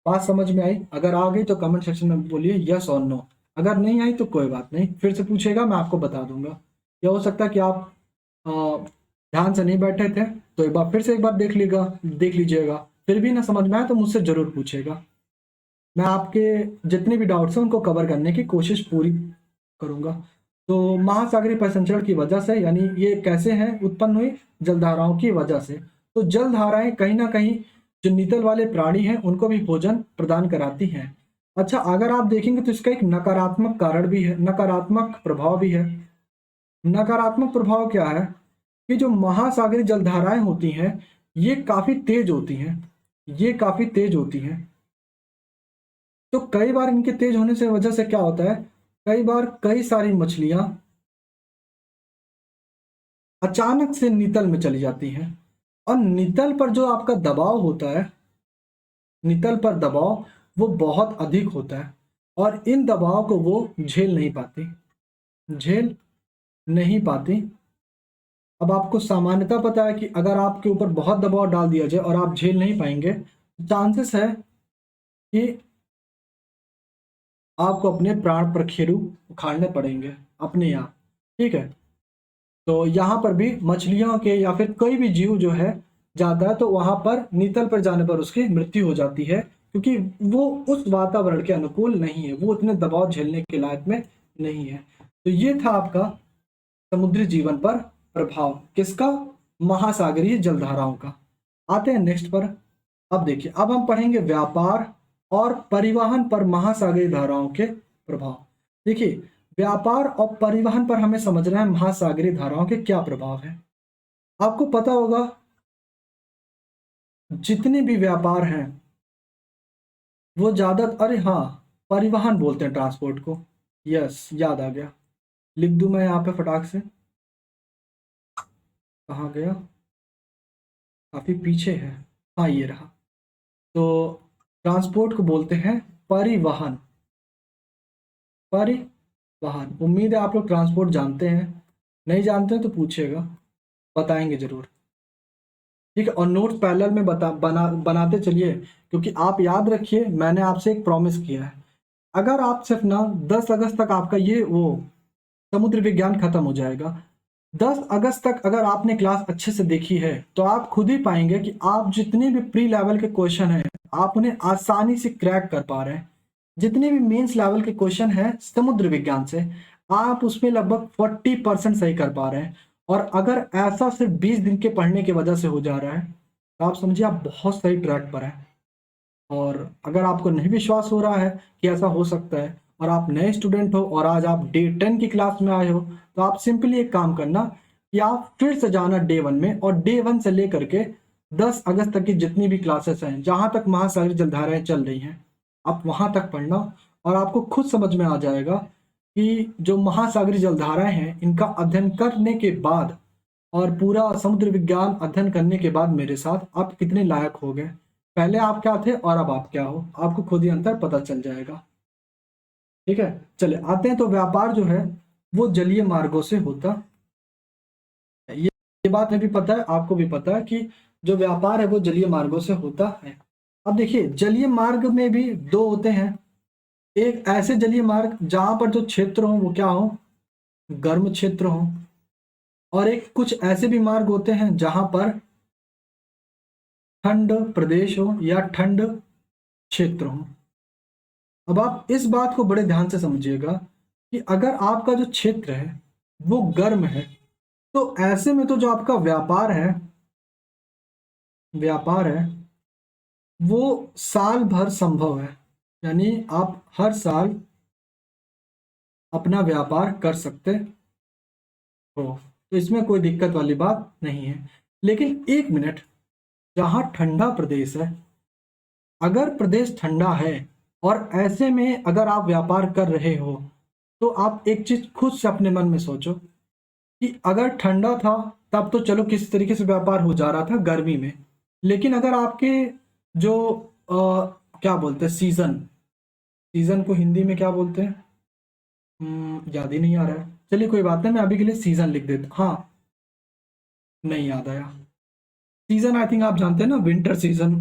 बात समझ में आई? अगर आ गई तो कमेंट सेक्शन में बोलिए यस और नो। अगर नहीं आई तो कोई बात नहीं, फिर से पूछेगा, मैं आपको बता दूंगा। यह हो सकता है कि आप अ, ध्यान से नहीं बैठे थे, तो एक बार फिर से एक बार देख लीजिएगा। फिर भी ना समझ में आए तो मुझसे ज़रूर पूछेगा। मैं आपके जितने भी डाउट्स हैं उनको कवर करने की कोशिश पूरी करूंगा। तो महासागरीय परिसंचरण की वजह से, यानी ये कैसे हैं, उत्पन्न हुई जलधाराओं की वजह से। तो जलधाराएं कहीं ना कहीं जो नितल वाले प्राणी हैं उनको भी भोजन प्रदान कराती हैं। अच्छा, अगर आप देखेंगे तो इसका एक नकारात्मक कारण भी है, नकारात्मक प्रभाव भी है। नकारात्मक प्रभाव क्या है कि जो महासागरीय जलधाराएं होती हैं, ये काफी तेज होती हैं, ये काफी तेज होती हैं। तो कई बार इनके तेज होने से वजह से क्या होता है, कई बार कई सारी मछलियां अचानक से नितल में चली जाती हैं, और नितल पर जो आपका दबाव होता है, नितल पर दबाव वो बहुत अधिक होता है, और इन दबाव को वो झेल नहीं पाती, झेल नहीं पाती। अब आपको सामान्यता पता है कि अगर आपके ऊपर बहुत दबाव डाल दिया जाए और आप झेल नहीं पाएंगे, चांसेस है कि आपको अपने प्राण प्रखेरु उखाड़ने पड़ेंगे अपने आप। ठीक है, तो यहाँ पर भी मछलियों के या फिर कोई भी जीव जो है जाता है, तो वहां पर नितल पर जाने पर उसकी मृत्यु हो जाती है, क्योंकि वो उस वातावरण के अनुकूल नहीं है, वो उतने दबाव झेलने के लायक में नहीं है। तो ये था आपका समुद्री जीवन पर प्रभाव, किसका, महासागरीय जलधाराओं का। आते हैं नेक्स्ट पर। अब देखिए, अब हम पढ़ेंगे व्यापार और परिवहन पर महासागरीय धाराओं के प्रभाव। देखिए, व्यापार और परिवहन पर हमें समझना है महासागरीय धाराओं के क्या प्रभाव है। आपको पता होगा, जितने भी व्यापार हैं वो ज्यादा, अरे हाँ, परिवहन बोलते हैं ट्रांसपोर्ट को, यस, याद आ गया। लिख दूं मैं यहाँ पे फटाक से, कहाँ गया, काफी पीछे है, हाँ ये रहा। तो ट्रांसपोर्ट को बोलते हैं परिवहन, परिवहन। उम्मीद है आप लोग ट्रांसपोर्ट जानते हैं, नहीं जानते हैं तो पूछेगा, बताएंगे जरूर। ठीक है, और नोट्स पैरेलल में बनाते चलिए, क्योंकि आप याद रखिए, मैंने आपसे एक प्रॉमिस किया है, अगर आप सिर्फ ना 10 अगस्त तक आपका ये वो समुद्र विज्ञान खत्म हो जाएगा। 10 अगस्त तक अगर आपने क्लास अच्छे से देखी है, तो आप खुद ही पाएंगे कि आप जितने भी प्री लेवल के क्वेश्चन हैं, आप उन्हें आसानी से क्रैक कर पा रहे हैं। जितने भी मेंस लेवल के क्वेश्चन हैं समुद्र विज्ञान से, आप उसमें लगभग 40% सही कर पा रहे हैं। और अगर ऐसा सिर्फ 20 दिन के पढ़ने की वजह से हो जा रहा है, तो आप समझिए आप बहुत सही ट्रैक पर हैं। और अगर आपको नहीं विश्वास हो रहा है कि ऐसा हो सकता है, और आप नए स्टूडेंट हो और आज आप डे 10 की क्लास में आए हो, तो आप सिंपली एक काम करना कि आप फिर से जाना डे 1 में, और डे 1 से लेकर के 10 अगस्त तक की जितनी भी क्लासेस हैं, जहां तक महासागरीय जलधाराएं चल रही हैं, आप वहां तक पढ़ना, और आपको खुद समझ में आ जाएगा कि जो महासागरीय जलधाराएं हैं, इनका अध्ययन करने के बाद और पूरा समुद्र विज्ञान अध्ययन करने के बाद मेरे साथ आप कितने लायक हो गए। पहले आप क्या थे और अब आप क्या हो, आपको खुद ही अंतर पता चल जाएगा। ठीक है, चले आते हैं। तो व्यापार जो है वो जलीय मार्गों से होता है, ये बात हमें भी पता है, आपको भी पता है कि जो व्यापार है वो जलीय मार्गों से होता है। अब देखिए, जलीय मार्ग में भी दो होते हैं। एक ऐसे जलीय मार्ग जहां पर जो क्षेत्र हो वो क्या हो, गर्म क्षेत्र हो, और एक कुछ ऐसे भी मार्ग होते हैं जहां पर ठंड प्रदेश हो या ठंड क्षेत्र हो। अब आप इस बात को बड़े ध्यान से समझिएगा कि अगर आपका जो क्षेत्र है वो गर्म है, तो ऐसे में तो जो आपका व्यापार है वो साल भर संभव है। यानी आप हर साल अपना व्यापार कर सकते हो, तो इसमें कोई दिक्कत वाली बात नहीं है। लेकिन एक मिनट, जहाँ ठंडा प्रदेश है, अगर प्रदेश ठंडा है और ऐसे में अगर आप व्यापार कर रहे हो, तो आप एक चीज खुद से अपने मन में सोचो कि अगर ठंडा था तब तो चलो किस तरीके से व्यापार हो जा रहा था गर्मी में, लेकिन अगर आपके जो क्या बोलते हैं, सीजन को हिंदी में क्या बोलते हैं, याद ही नहीं आ रहा है। चलिए कोई बात नहीं, मैं अभी के लिए सीजन लिख देता, हाँ नहीं याद आया। सीजन आई थिंक आप जानते हैं ना, विंटर सीजन।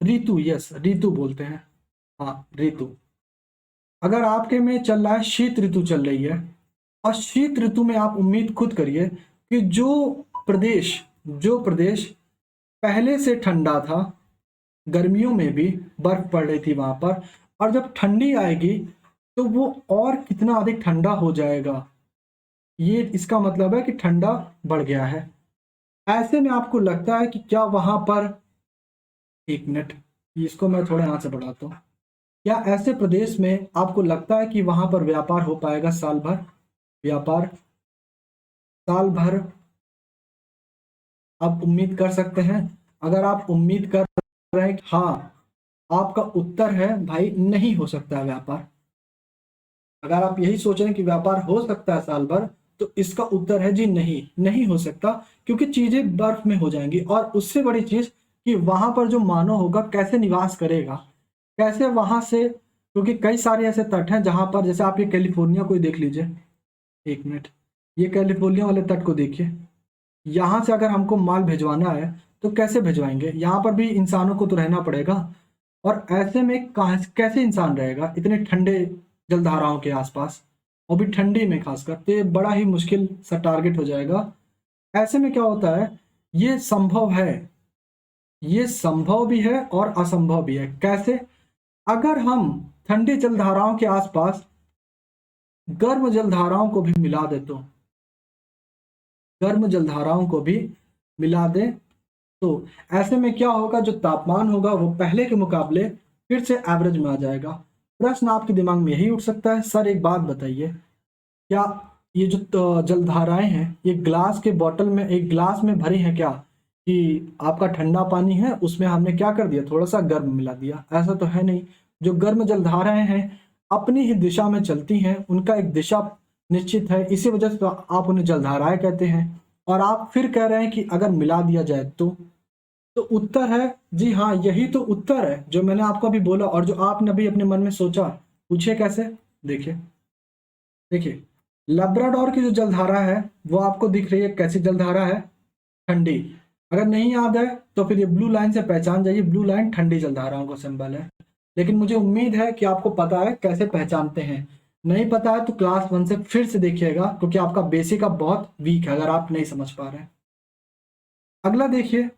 ऋतु, यस ऋतु बोलते हैं, हाँ ऋतु। अगर आपके में चल रहा है शीत ऋतु चल रही है, और शीत ऋतु में आप उम्मीद खुद करिए कि जो प्रदेश पहले से ठंडा था, गर्मियों में भी बर्फ पड़ रही थी वहां पर, और जब ठंडी आएगी तो वो और कितना अधिक ठंडा हो जाएगा, ये इसका मतलब है कि ठंडा बढ़ गया है। ऐसे में आपको लगता है कि क्या वहां पर, एक मिनट, इसको मैं थोड़ा यहाँ से बढ़ाता हूँ, क्या ऐसे प्रदेश में आपको लगता है कि वहां पर व्यापार हो पाएगा साल भर? व्यापार साल भर आप उम्मीद कर सकते हैं? अगर आप उम्मीद कर रहे हैं कि हाँ, आपका उत्तर है भाई नहीं हो सकता है व्यापार। अगर आप यही सोच रहे हैं कि व्यापार हो सकता है साल भर, तो इसका उत्तर है जी नहीं, नहीं हो सकता, क्योंकि चीजें बर्फ में हो जाएंगी। और उससे बड़ी चीज कि वहां पर जो मानव होगा कैसे निवास करेगा, कैसे वहां से, क्योंकि कई सारे ऐसे तट हैं जहां पर, जैसे आप ये कैलिफोर्निया को ही देख लीजिए, एक मिनट, ये कैलिफोर्निया वाले तट को देखिए, यहाँ से अगर हमको माल भिजवाना है तो कैसे भिजवाएंगे? यहाँ पर भी इंसानों को तो रहना पड़ेगा, और ऐसे में कहाँ कैसे इंसान रहेगा इतने ठंडे जलधाराओं के आसपास, और भी ठंडी में खासकर, तो ये बड़ा ही मुश्किल सा टारगेट हो जाएगा। ऐसे में क्या होता है, ये संभव है, ये संभव भी है और असंभव भी है। कैसे? अगर हम ठंडी जलधाराओं के आसपास गर्म जलधाराओं को भी मिला दे, तो गर्म जलधाराओं को भी मिला दें, तो ऐसे में क्या होगा, जो तापमान होगा वो पहले के मुकाबले फिर से एवरेज में आ जाएगा। प्रश्न आपके दिमाग में यही उठ सकता है, सर एक बात बताइए, क्या ये जो जलधाराएं हैं ये ग्लास के बॉटल में, एक ग्लास में भरी हैं क्या, कि आपका ठंडा पानी है उसमें हमने क्या कर दिया, थोड़ा सा गर्म मिला दिया? ऐसा तो है नहीं। जो गर्म जलधाराएं हैं अपनी ही दिशा में चलती हैं, उनका एक दिशा निश्चित है, इसी वजह से तो आप उन्हें जलधाराएं कहते हैं। और आप फिर कह रहे हैं कि अगर मिला दिया जाए तो उत्तर है जी हाँ, यही तो उत्तर है जो मैंने आपको अभी बोला, और जो आपने अभी अपने मन में सोचा। पूछिए कैसे? देखिए, देखिए, लेब्राडोर की जो जलधारा है वो आपको दिख रही है, कैसी जलधारा है? ठंडी। अगर नहीं याद है तो फिर ये ब्लू लाइन से पहचान जाइए, ब्लू लाइन ठंडी जलधाराओं का सिंबल है। लेकिन मुझे उम्मीद है कि आपको पता है कैसे पहचानते हैं। नहीं पता है तो क्लास 1 से फिर से देखिएगा, क्योंकि आपका बेसिक अब बहुत वीक है अगर आप नहीं समझ पा रहे हैं। अगला देखिए,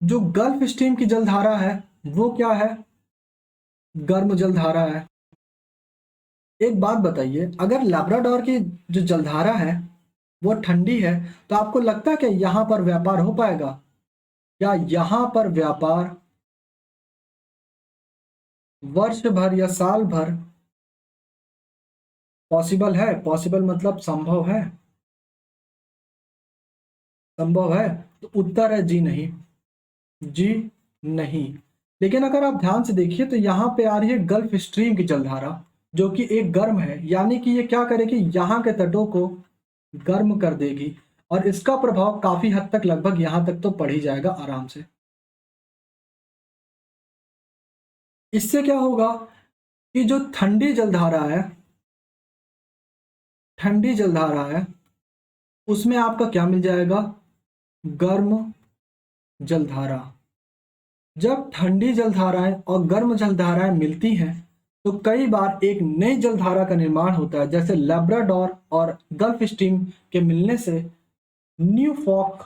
जो गल्फ स्ट्रीम की जलधारा है वो क्या है? गर्म जलधारा है। एक बात बताइए, अगर लैब्राडोर की जो जलधारा है वो ठंडी है, तो आपको लगता है कि यहाँ पर व्यापार हो पाएगा? क्या यहाँ पर व्यापार वर्ष भर या साल भर पॉसिबल है? पॉसिबल मतलब संभव है, संभव है। तो उत्तर है जी नहीं, जी नहीं। लेकिन अगर आप ध्यान से देखिए तो यहाँ पे आ रही है गल्फ स्ट्रीम की जलधारा, जो कि एक गर्म है, यानी कि ये क्या करेगी, यहाँ के तटों को गर्म कर देगी, और इसका प्रभाव काफी हद तक, लगभग यहाँ तक तो पड़ ही जाएगा आराम से। इससे क्या होगा कि जो ठंडी जलधारा है उसमें आपका क्या मिल जाएगा, गर्म जलधारा। जब ठंडी जलधाराएं और गर्म जलधाराएं मिलती हैं तो कई बार एक नई जलधारा का निर्माण होता है, जैसे लैब्राडोर और गल्फ स्ट्रीम के मिलने से न्यू फॉक,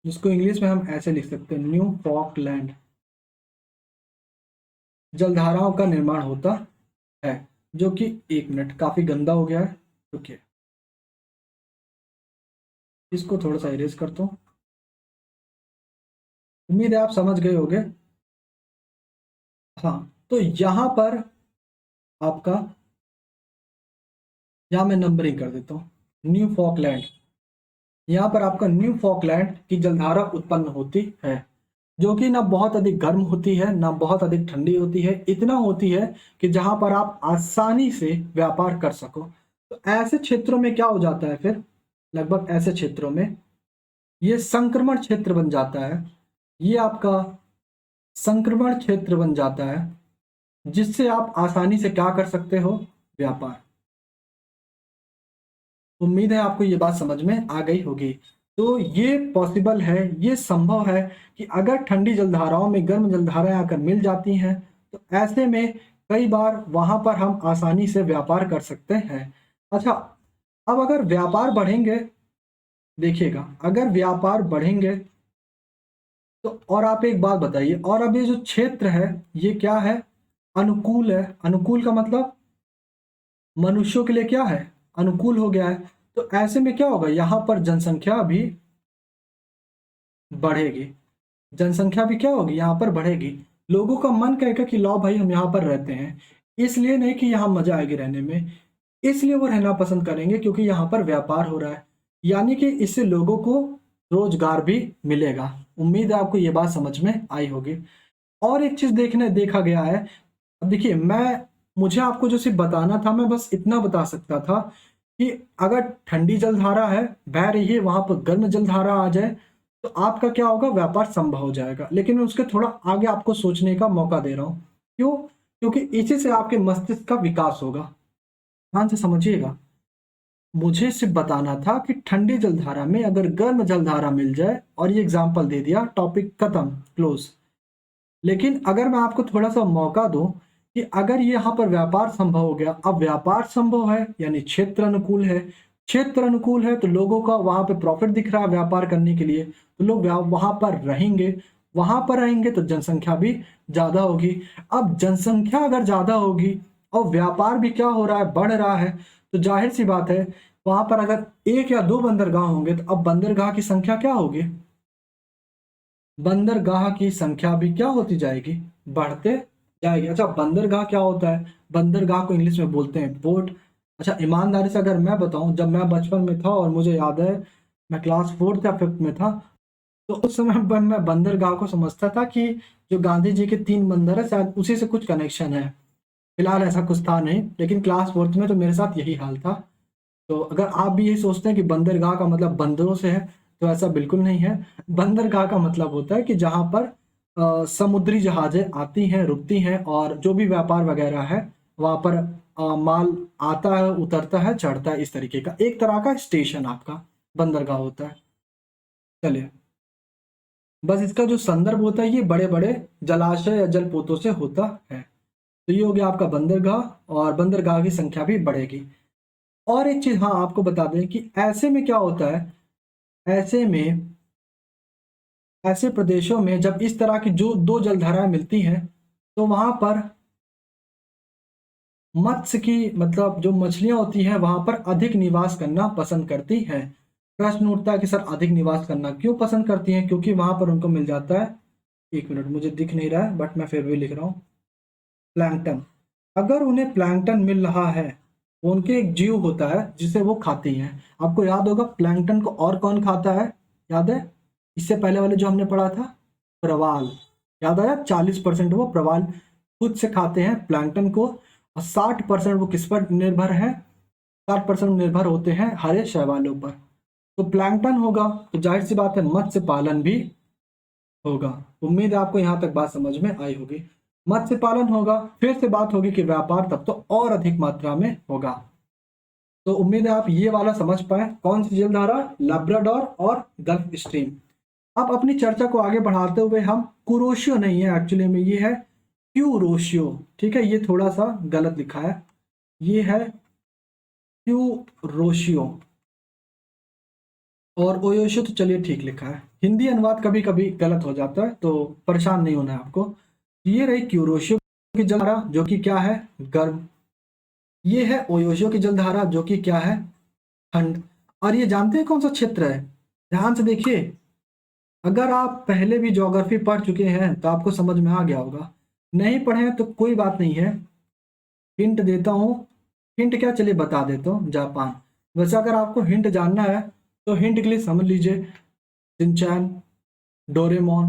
जिसको इंग्लिश में हम ऐसे लिख सकते हैं न्यू फॉकलैंड, जलधाराओं का निर्माण होता है। जो कि, एक मिनट, काफी गंदा हो गया है, रुकिए इसको थोड़ा सा इरेज करता हूँ। उम्मीद है आप समझ गए होंगे। हाँ, तो यहाँ पर आपका, यहाँ मैं नंबरिंग कर देता हूँ, न्यू फॉकलैंड, यहाँ पर आपका न्यू फॉकलैंड की जलधारा उत्पन्न होती है, जो कि ना बहुत अधिक गर्म होती है ना बहुत अधिक ठंडी होती है, इतना होती है कि जहां पर आप आसानी से व्यापार कर सको। तो ऐसे क्षेत्रों में क्या हो जाता है फिर, लगभग ऐसे क्षेत्रों में ये संक्रमण क्षेत्र बन जाता है, ये आपका संक्रमण क्षेत्र बन जाता है, जिससे आप आसानी से क्या कर सकते हो, व्यापार। उम्मीद है आपको ये बात समझ में आ गई होगी। तो ये पॉसिबल है, ये संभव है कि अगर ठंडी जलधाराओं में गर्म जलधाराएं आकर मिल जाती हैं, तो ऐसे में कई बार वहां पर हम आसानी से व्यापार कर सकते हैं। अच्छा, अब अगर व्यापार बढ़ेंगे, देखिएगा, अगर व्यापार बढ़ेंगे तो, और आप एक बात बताइए, और अब ये जो क्षेत्र है ये क्या है, अनुकूल है। अनुकूल का मतलब मनुष्यों के लिए क्या है, अनुकूल हो गया है। तो ऐसे में क्या होगा, यहाँ पर जनसंख्या भी बढ़ेगी, जनसंख्या भी क्या होगी, यहाँ पर बढ़ेगी। लोगों का मन कहेगा कि लो भाई हम यहाँ पर रहते हैं, इसलिए नहीं कि यहाँ मजा आएगी रहने में, इसलिए वो रहना पसंद करेंगे क्योंकि यहाँ पर व्यापार हो रहा है, यानी कि इससे लोगों को रोजगार भी मिलेगा। उम्मीद है आपको ये बात समझ में आई होगी। और एक चीज देखा गया है। अब देखिए, मुझे आपको जो सिर्फ बताना था, मैं बस इतना बता सकता था कि अगर ठंडी जलधारा है, बह रही है, वहां पर गर्म जलधारा आ जाए तो आपका क्या होगा, व्यापार संभव हो जाएगा। लेकिन मैं उसके थोड़ा आगे आपको सोचने का मौका दे रहा हूँ। क्यों? क्योंकि इसी से आपके मस्तिष्क का विकास होगा। ध्यान से समझिएगा, मुझे सिर्फ बताना था कि ठंडी जलधारा में अगर गर्म जलधारा मिल जाए, और ये एग्जाम्पल दे दिया, टॉपिक खत्म, क्लोज। लेकिन अगर मैं आपको थोड़ा सा मौका दूं कि अगर यहाँ पर व्यापार संभव हो गया, अब व्यापार संभव है यानी क्षेत्र अनुकूल है, क्षेत्र अनुकूल है तो लोगों का वहां पे प्रॉफिट दिख रहा है व्यापार करने के लिए, तो लोग वहां पर रहेंगे, वहां पर रहेंगे तो जनसंख्या भी ज्यादा होगी। अब जनसंख्या अगर ज्यादा होगी और व्यापार भी क्या हो रहा है, बढ़ रहा है, तो जाहिर सी बात है वहां पर अगर एक या दो बंदरगाह होंगे तो अब बंदरगाह की संख्या क्या होगी, बंदरगाह की संख्या भी क्या होती जाएगी, बढ़ते जाएगी। अच्छा, बंदरगाह क्या होता है, बंदरगाह को इंग्लिश में बोलते हैं पोर्ट। अच्छा, ईमानदारी से अगर मैं बताऊं, जब मैं बचपन में था और मुझे याद है मैं क्लास 4th या 5th में था, तो उस समय पर मैं बंदरगाह को समझता था कि जो गांधी जी के 3 बंदर है शायद उसी से कुछ कनेक्शन है। फिलहाल ऐसा कुछ था नहीं, लेकिन क्लास 4th में तो मेरे साथ यही हाल था। तो अगर आप भी यही सोचते हैं कि बंदरगाह का मतलब बंदरों से है, तो ऐसा बिल्कुल नहीं है। बंदरगाह का मतलब होता है कि जहां पर समुद्री जहाजें आती हैं, रुकती हैं, और जो भी व्यापार वगैरह है वहां पर माल आता है, उतरता है, चढ़ता है, इस तरीके का एक तरह का स्टेशन आपका बंदरगाह होता है। चलिए, बस इसका जो संदर्भ होता है ये बड़े बड़े जलाशय या जलपोतों से होता है। तो ये हो गया आपका बंदरगाह, और बंदरगाह की संख्या भी बढ़ेगी। और एक चीज हाँ आपको बता दें कि ऐसे में क्या होता है, ऐसे में ऐसे प्रदेशों में जब इस तरह की जो दो जलधाराएं मिलती हैं, तो वहां पर मत्स्य की, मतलब जो मछलियां होती हैं वहां पर अधिक निवास करना पसंद करती हैं। प्रश्न उठता है कि सर अधिक निवास करना क्यों पसंद करती हैं, क्योंकि वहां पर उनको मिल जाता है, एक मिनट मुझे दिख नहीं रहा है बट मैं फिर भी लिख रहा हूँ, प्लैंकटन। अगर उन्हें प्लैंकटन मिल रहा है, उनके एक जीव होता है जिसे वो खाती हैं। आपको याद होगा प्लैंकटन को और कौन खाता है, याद है इससे पहले वाले जो हमने पढ़ा था, प्रवाल। याद आया, 40% वो प्रवाल खुद से खाते हैं प्लैंकटन को, और 60% वो किस पर निर्भर है, 60% निर्भर होते हैं हरे शैवालों पर। तो प्लैंकटन होगा तो जाहिर सी बात है मत्स्य पालन भी होगा। उम्मीद है आपको यहाँ तक बात समझ में आई होगी। मत्स्य पालन होगा, फिर से बात होगी कि व्यापार तब तो और अधिक मात्रा में होगा। तो उम्मीद है आप ये वाला समझ पाए, कौन सी जलधारा, लैब्राडोर और गल्फ स्ट्रीम। अब अपनी चर्चा को आगे बढ़ाते हुए हम, कुरोशियो नहीं है एक्चुअली में, ये है क्यूरोशियो, ठीक है, ये थोड़ा सा गलत लिखा है, ये है क्यूरोशियो, और ओयोशियो तो चलिए ठीक लिखा है। हिंदी अनुवाद कभी कभी गलत हो जाता है, तो परेशान नहीं होना है आपको। ये रही क्यूरोशियो की जलधारा, जो कि क्या है, गर्म। ये है ओयोशियो की जलधारा, जो कि क्या है, ठंड। और ये जानते हैं कौन सा क्षेत्र है? ध्यान से देखिए, अगर आप पहले भी ज्योग्राफी पढ़ चुके हैं तो आपको समझ में आ गया होगा, नहीं पढ़े हैं तो कोई बात नहीं है, हिंट देता हूँ। हिंट क्या, चलिए बता देता हूँ, जापान। वैसे अगर आपको हिंट जानना है तो हिंट के लिए समझ लीजिए Shinchan, Doraemon,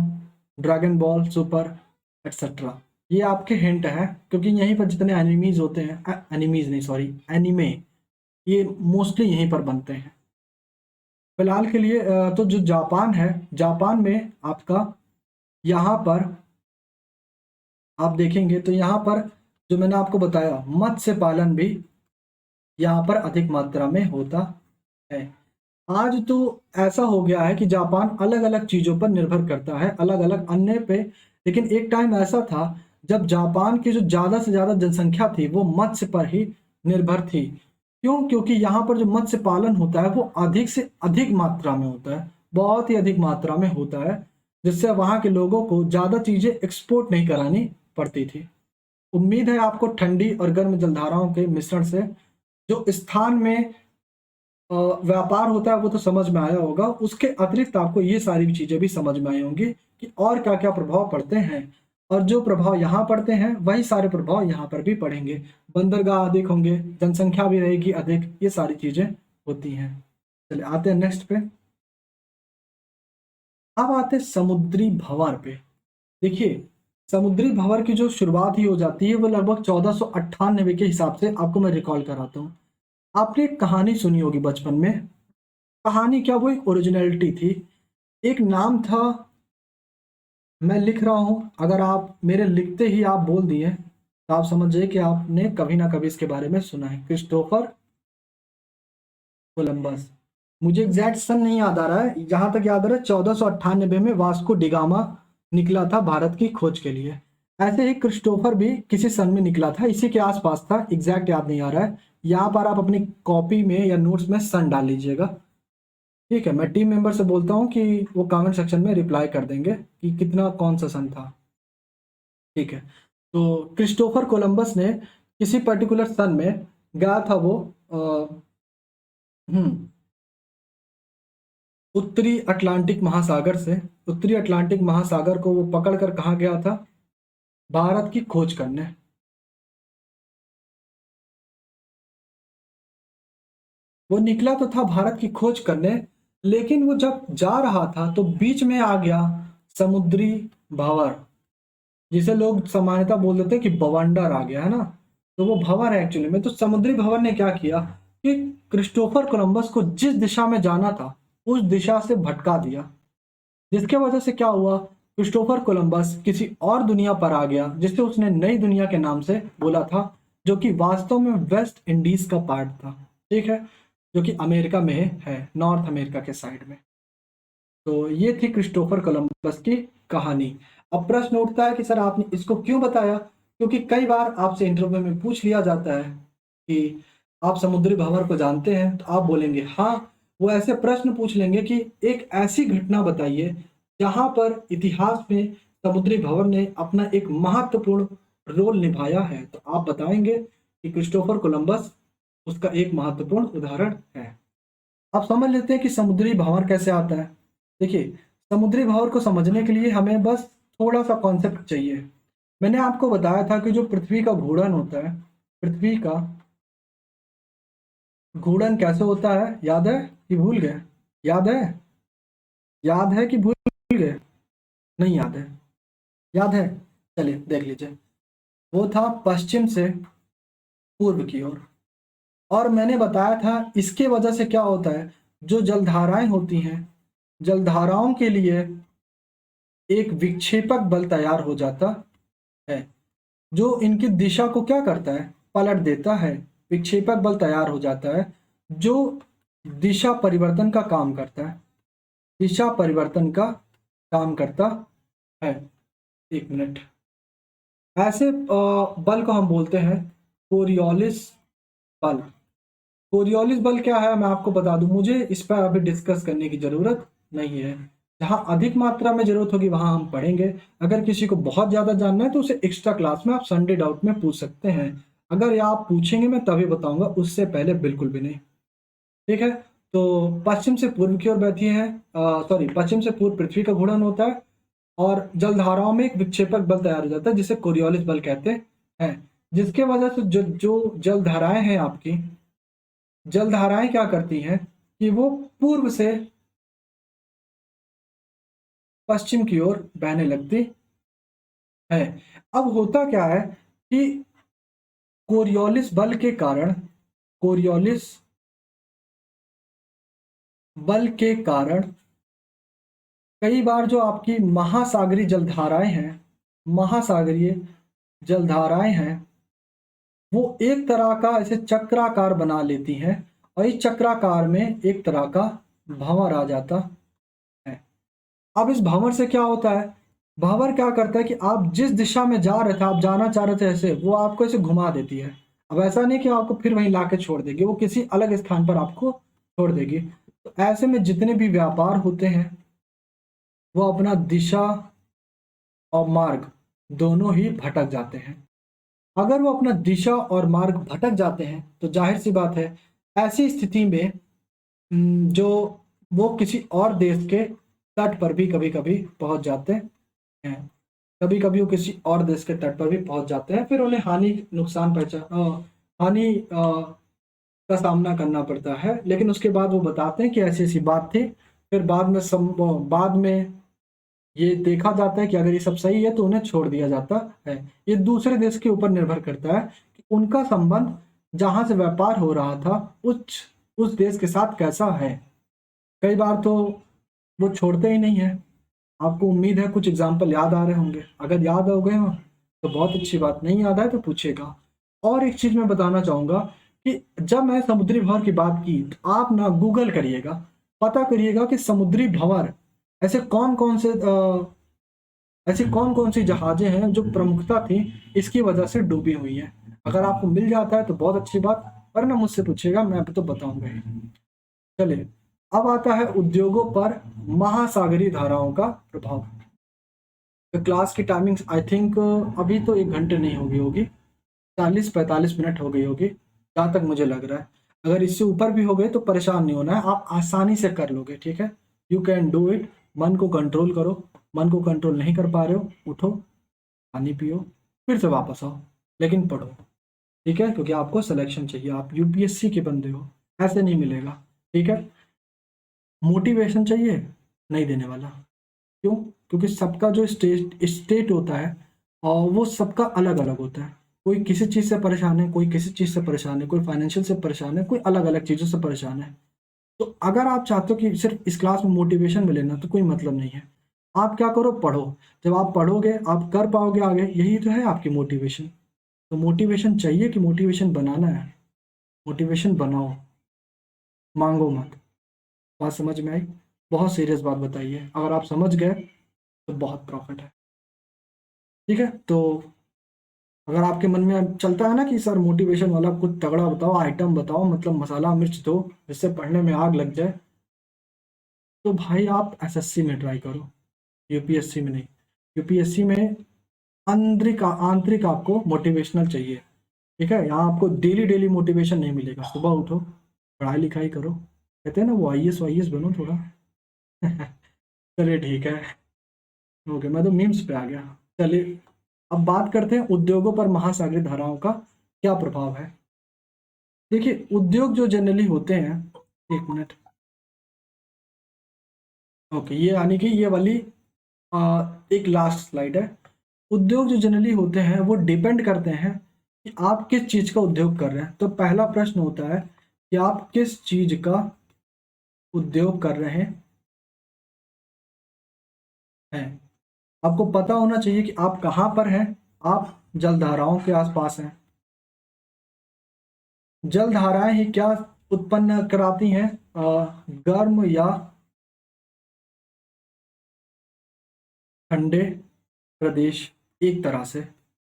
dragon ball super, etcetera. ये आपके हिंट हैं, क्योंकि यहीं पर जितने एनिमीज होते हैं, एनिमीज नहीं सॉरी, एनिमे, ये मोस्टली यहीं पर बनते हैं। फिलहाल के लिए तो जो जापान है, जापान में आपका यहाँ पर आप देखेंगे तो यहाँ पर जो मैंने आपको बताया, मत्स्य पालन भी यहाँ पर अधिक मात्रा में होता है। आज तो ऐसा हो गया है कि जापान अलग अलग चीज़ों पर निर्भर करता है, अलग अलग अन्य पे। लेकिन एक टाइम ऐसा था जब जापान की जो ज़्यादा से ज़्यादा जनसंख्या थी वो मत्स्य पर ही निर्भर थी। क्यों? क्योंकि यहाँ पर जो मत्स्य पालन होता है वो अधिक से अधिक मात्रा में होता है, बहुत ही अधिक मात्रा में होता है, जिससे वहाँ के लोगों को ज़्यादा चीज़ें एक्सपोर्ट नहीं करानी पड़ती थी। उम्मीद है आपको ठंडी और गर्म जलधाराओं के मिश्रण से जो स्थान में व्यापार होता है वो तो समझ में आया होगा। उसके अतिरिक्त आपको ये सारी चीज़ें भी समझ में आई होंगी कि और क्या-क्या प्रभाव पड़ते हैं, और जो प्रभाव यहाँ पड़ते हैं वही सारे प्रभाव यहाँ पर भी पड़ेंगे। बंदरगाह अधिक होंगे, जनसंख्या भी रहेगी अधिक, ये सारी चीज़ें होती हैं। चलिए आते हैं नेक्स्ट पे। अब आते हैं समुद्री भंवर पे। देखिए, समुद्री भंवर की जो शुरुआत ही हो जाती है वो लगभग 1498 के हिसाब से, आपको मैं रिकॉल कराता हूँ। आपने एक कहानी सुनी होगी बचपन में। कहानी क्या, वो एक ओरिजिनलिटी थी। एक नाम था, मैं लिख रहा हूँ, अगर आप मेरे लिखते ही आप बोल दिए तो आप समझ जाइए कि आपने कभी ना कभी इसके बारे में सुना है। Christopher Columbus. मुझे एग्जैक्ट सन नहीं याद आ रहा है, जहां तक याद आ रहा है 1498 में वास्को डिगामा निकला था भारत की खोज के लिए। ऐसे ही क्रिस्टोफर भी किसी सन में निकला था, इसी के आसपास था, एग्जैक्ट याद नहीं आ रहा है। यहाँ पर आप अपनी कॉपी में या नोट्स में सन डाल लीजिएगा। ठीक है, मैं टीम मेंबर से बोलता हूँ कि वो कमेंट सेक्शन में रिप्लाई कर देंगे कि कितना कौन सा सन था। ठीक है, तो क्रिस्टोफर कोलंबस ने किसी पर्टिकुलर सन में गया था वो, हम्म उत्तरी अटलांटिक महासागर से, उत्तरी अटलांटिक महासागर को वो पकड़ कर कहाँ गया था, भारत की खोज करने। वो निकला तो था भारत की खोज करने, लेकिन वो जब जा रहा था तो बीच में आ गया समुद्री भंवर, जिसे लोग सामान्यतः बोल देते हैं कि बवंडर आ गया है ना, तो वो भंवर है एक्चुअली में। तो समुद्री भंवर ने क्या किया कि क्रिस्टोफर कोलंबस को जिस दिशा में जाना था उस दिशा से भटका दिया, जिसके वजह से क्या हुआ, क्रिस्टोफर कोलंबस किसी और दुनिया पर आ गया जिसे उसने नई दुनिया के नाम से बोला था, जो कि वास्तव में वेस्ट इंडीज का पार्ट था। ठीक है, जो कि अमेरिका में है, नॉर्थ अमेरिका के साइड में। तो ये थी क्रिस्टोफर कोलंबस की कहानी। अब प्रश्न उठता है कि सर आपने इसको क्यों बताया, क्योंकि कई बार आपसे इंटरव्यू में पूछ लिया जाता है कि आप समुद्री भंवर को जानते हैं, तो आप बोलेंगे हाँ। वो ऐसे प्रश्न पूछ लेंगे कि एक ऐसी घटना बताइए जहां पर इतिहास में समुद्री भंवर ने अपना एक महत्वपूर्ण रोल निभाया है, तो आप बताएंगे कि क्रिस्टोफर कोलंबस उसका एक महत्वपूर्ण उदाहरण है। आप समझ लेते हैं कि समुद्री भंवर कैसे आता है। देखिए, समुद्री भंवर को समझने के लिए हमें बस थोड़ा सा कॉन्सेप्ट चाहिए। मैंने आपको बताया था कि जो पृथ्वी का घूर्णन होता है, पृथ्वी का घूर्णन कैसे होता है, याद है कि भूल गए? याद है? याद है कि भूल गए? नहीं याद है? याद है? चलिए देख लीजिए। वो था पश्चिम से पूर्व की ओर। और मैंने बताया था इसके वजह से क्या होता है, जो जलधाराएं होती हैं, जलधाराओं के लिए एक विक्षेपक बल तैयार हो जाता है, जो इनकी दिशा को क्या करता है, पलट देता है। विक्षेपक बल तैयार हो जाता है जो दिशा परिवर्तन का काम करता है, दिशा परिवर्तन का काम करता है। एक मिनट, ऐसे बल को हम बोलते हैं कोरियोलिस बल। कोरियोलिस बल क्या है मैं आपको बता दूं, मुझे इस पर अभी डिस्कस करने की ज़रूरत नहीं है। जहाँ अधिक मात्रा में ज़रूरत होगी वहाँ हम पढ़ेंगे। अगर किसी को बहुत ज़्यादा जानना है तो उसे एक्स्ट्रा क्लास में आप संडे डाउट में पूछ सकते हैं। अगर ये आप पूछेंगे मैं तभी बताऊंगा, उससे पहले बिल्कुल भी नहीं। ठीक है। तो पश्चिम से पूर्व की ओर बहती है, सॉरी, पश्चिम से पूर्व पृथ्वी का घूर्णन होता है और जलधाराओं में एक विक्षेपक बल तैयार हो जाता है जिसे कोरियोलिस बल कहते हैं। जिसके वजह से जो जलधाराएं हैं आपकी, जलधाराएं क्या करती हैं कि वो पूर्व से पश्चिम की ओर बहने लगती है। अब होता क्या है कि कोरियोलिस बल के कारण, कोरियोलिस बल के कारण कई बार जो आपकी महासागरीय जलधाराएं हैं, महासागरीय जलधाराएं हैं, वो एक तरह का ऐसे चक्राकार बना लेती हैं और इस चक्राकार में एक तरह का भंवर आ जाता है। अब इस भंवर से क्या होता है, भंवर क्या करता है कि आप जिस दिशा में जा रहे थे, आप जाना चाह रहे थे ऐसे, वो आपको ऐसे घुमा देती है। अब ऐसा नहीं कि आपको फिर वहीं लाके छोड़ देगी, वो किसी अलग स्थान पर आपको छोड़ देगी। तो ऐसे में जितने भी व्यापार होते हैं वो अपना दिशा और मार्ग दोनों ही भटक जाते हैं। अगर वो अपना दिशा और मार्ग भटक जाते हैं तो जाहिर सी बात है ऐसी स्थिति में जो वो किसी और देश के तट पर भी कभी कभी पहुंच जाते हैं। कभी कभी वो किसी और देश के तट पर भी पहुंच जाते हैं, फिर उन्हें हानि नुकसान हानि का सामना करना पड़ता है। लेकिन उसके बाद वो बताते हैं कि ऐसी ऐसी बात थी। फिर बाद में ये देखा जाता है कि अगर ये सब सही है तो उन्हें छोड़ दिया जाता है। ये दूसरे देश के ऊपर निर्भर करता है कि उनका संबंध जहां से व्यापार हो रहा था उस देश के साथ कैसा है। कई बार तो वो छोड़ते ही नहीं है। आपको उम्मीद है कुछ एग्जाम्पल याद आ रहे होंगे, अगर याद हो गए हो तो बहुत अच्छी बात, नहीं याद आए तो पूछेगा। और एक चीज मैं बताना चाहूंगा कि जब मैं समुद्री भंवर की बात की तो आप ना गूगल करिएगा, पता करिएगा कि समुद्री भंवर ऐसे कौन कौन से ऐसी कौन कौन सी जहाजें हैं जो प्रमुखता थी इसकी वजह से डूबी हुई हैं। अगर आपको मिल जाता है तो बहुत अच्छी बात, वरना मुझसे पूछेगा, मैं तो बताऊंगा ही। चलिए, अब आता है उद्योगों पर महासागरीय धाराओं का प्रभाव। तो क्लास की टाइमिंग आई थिंक अभी तो 1 घंटे नहीं हो गई होगी, 40-45 मिनट हो गई होगी जहाँ तक मुझे लग रहा है। अगर इससे ऊपर भी हो गए तो परेशान नहीं होना है, आप आसानी से कर लोगे। ठीक है, यू कैन डू इट। मन को कंट्रोल करो। मन को कंट्रोल नहीं कर पा रहे हो, उठो, पानी पियो, फिर से वापस आओ, लेकिन पढ़ो। ठीक है, क्योंकि आपको सिलेक्शन चाहिए, आप यूपीएससी के बंदे हो, ऐसे नहीं मिलेगा। ठीक है, मोटिवेशन चाहिए, नहीं देने वाला। क्यों? क्योंकि सबका जो स्टेट स्टेट होता है और वो सबका अलग अलग होता है। कोई किसी चीज़ से परेशान है, कोई किसी चीज़ से परेशान है, कोई फाइनेंशियल से परेशान है, कोई अलग अलग चीज़ों से परेशान है। तो अगर आप चाहते हो कि सिर्फ इस क्लास में मोटिवेशन मिले ना, तो कोई मतलब नहीं है। आप क्या करो, पढ़ो। जब आप पढ़ोगे आप कर पाओगे आगे, यही तो है आपकी मोटिवेशन। तो मोटिवेशन चाहिए कि मोटिवेशन बनाना है, मोटिवेशन बनाओ, मांगो मत। बात समझ में आई? बहुत सीरियस बात बताइए, अगर आप समझ गए तो बहुत प्रॉफिट है। ठीक है, तो अगर आपके मन में चलता है ना कि सर मोटिवेशन वाला कुछ तगड़ा बताओ, आइटम बताओ, मतलब मसाला मिर्च दो जिससे पढ़ने में आग लग जाए, तो भाई आप एसएससी में ट्राई करो, यूपीएससी में नहीं। यूपीएससी में आंतरिक आंतरिक आपको मोटिवेशनल चाहिए। ठीक है, यहाँ आपको डेली डेली मोटिवेशन नहीं मिलेगा। सुबह उठो, पढ़ाई लिखाई करो, कहते हैं ना वो आईएएस वाईएएस बनो थोड़ा। चलिए ठीक है, ओके, मैं तो मीम्स पे आ गया। चलिए, अब बात करते हैं उद्योगों पर महासागरीय धाराओं का क्या प्रभाव है। देखिए, उद्योग जो जनरली होते हैं, 1 मिनट, ओके, ये यानी कि ये वाली एक लास्ट स्लाइड है। उद्योग जो जनरली होते हैं वो डिपेंड करते हैं कि आप किस चीज़ का उद्योग कर रहे हैं। तो पहला प्रश्न होता है कि आप किस चीज़ का उद्योग कर रहे हैं। आपको पता होना चाहिए कि आप कहाँ पर हैं। आप जलधाराओं के आसपास हैं। जलधाराएं ही क्या उत्पन्न कराती हैं, गर्म या ठंडे प्रदेश, एक तरह से।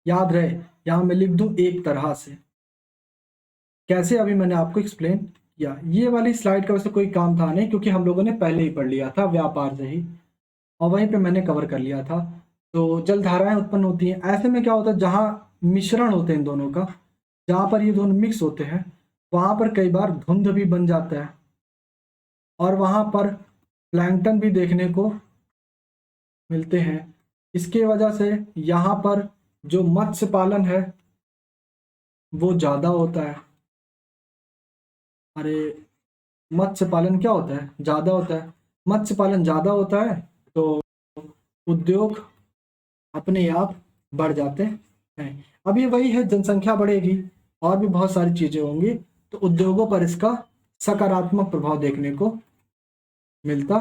याद रहे, यहाँ मैं लिख दूं एक तरह से, कैसे अभी मैंने आपको एक्सप्लेन किया। ये वाली स्लाइड का वैसे कोई काम था नहीं, क्योंकि हम लोगों ने पहले ही पढ़ लिया था व्यापार से ही, और वहीं पे मैंने कवर कर लिया था। तो जलधाराएं उत्पन्न होती हैं, ऐसे में क्या होता है, जहाँ मिश्रण होते हैं इन दोनों का, जहाँ पर ये दोनों मिक्स होते हैं, वहाँ पर कई बार धुंध भी बन जाता है, और वहाँ पर प्लैंकटन भी देखने को मिलते हैं। इसके वजह से यहाँ पर जो मत्स्य पालन है वो ज़्यादा होता है। अरे, मत्स्य पालन क्या होता है, ज़्यादा होता है। मत्स्य पालन ज़्यादा होता है तो उद्योग अपने आप बढ़ जाते हैं। अब ये वही है, जनसंख्या बढ़ेगी और भी बहुत सारी चीज़ें होंगी, तो उद्योगों पर इसका सकारात्मक प्रभाव देखने को मिलता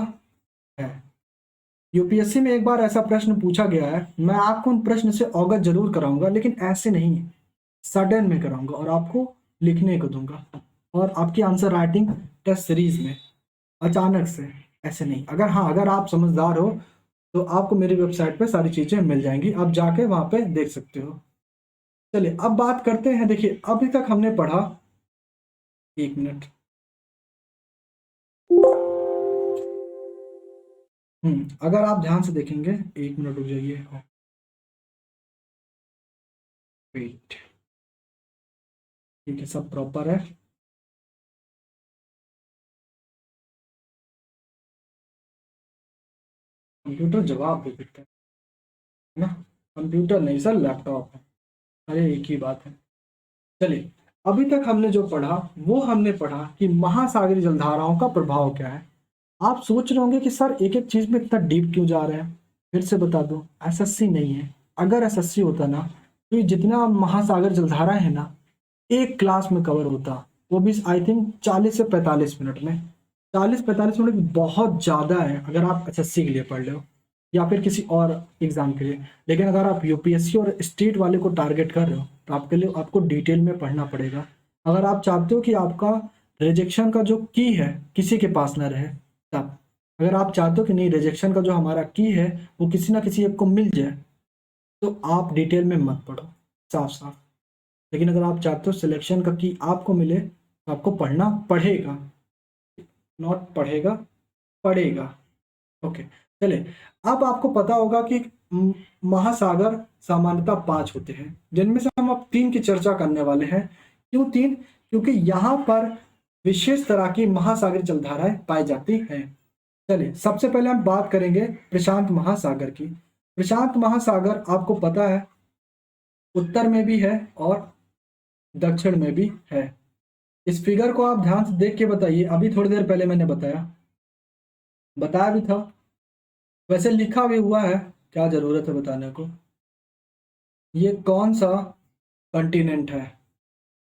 है। यूपीएससी में एक बार ऐसा प्रश्न पूछा गया है, मैं आपको उन प्रश्न से अवगत जरूर कराऊंगा, लेकिन ऐसे नहीं, सडन में कराऊंगा और आपको लिखने को दूंगा, और आपकी आंसर राइटिंग टेस्ट सीरीज में अचानक से, ऐसे नहीं। अगर हाँ, अगर आप समझदार हो तो आपको मेरी वेबसाइट पे सारी चीज़ें मिल जाएंगी, आप जाके वहाँ पे देख सकते हो। चलिए अब बात करते हैं। देखिए अभी तक हमने पढ़ा, एक मिनट, अगर आप ध्यान से देखेंगे, एक मिनट रुक जाइए, वेट, ठीक है, सब प्रॉपर है। कंप्यूटर जवाब दे देता है ना, कंप्यूटर नहीं सर, लैपटॉप है। अरे एक ही बात है। चलिए, अभी तक हमने जो पढ़ा वो हमने पढ़ा कि महासागरीय जलधाराओं का प्रभाव क्या है। आप सोच रहे होंगे कि सर एक एक चीज में इतना डीप क्यों जा रहे हैं। फिर से बता दूं, एसएससी नहीं है। अगर एसएससी होता ना, तो ये जितना महासागर जलधारा है ना, एक क्लास में कवर होता, वो भी आई थिंक 40 से 45 मिनट में। 40-45 मिनट बहुत ज़्यादा है अगर आप एसएससी के लिए पढ़ रहे हो या फिर किसी और एग्जाम के लिए। लेकिन अगर आप यूपीएससी और स्टेट वाले को टारगेट कर रहे हो तो आपके लिए आपको डिटेल में पढ़ना पड़ेगा। अगर आप चाहते हो कि आपका रिजेक्शन का जो की है किसी के पास ना रहे, तब अगर आप चाहते हो कि नहीं, रिजेक्शन का जो हमारा की है वो किसी ना किसी एक को मिल जाए, तो आप डिटेल में मत पढ़ो, साफ साफ। लेकिन अगर आप चाहते हो सिलेक्शन का की आपको मिले, तो आपको पढ़ना पड़ेगा, नॉट पढ़ेगा, पड़ेगा। ओके, चले। अब आपको पता होगा कि महासागर सामान्यतः 5 होते हैं, जिनमें से हम अब 3 की चर्चा करने वाले हैं। क्यों 3? क्योंकि यहाँ पर विशेष तरह की महासागरीय जलधाराएं पाई जाती हैं। चलिए, सबसे पहले हम बात करेंगे प्रशांत महासागर की। प्रशांत महासागर आपको पता है उत्तर में भी है और दक्षिण में भी है। इस फिगर को आप ध्यान से देख के बताइए, अभी थोड़ी देर पहले मैंने बताया भी था, वैसे लिखा भी हुआ है, क्या जरूरत है बताने को। ये कौन सा कॉन्टिनेंट है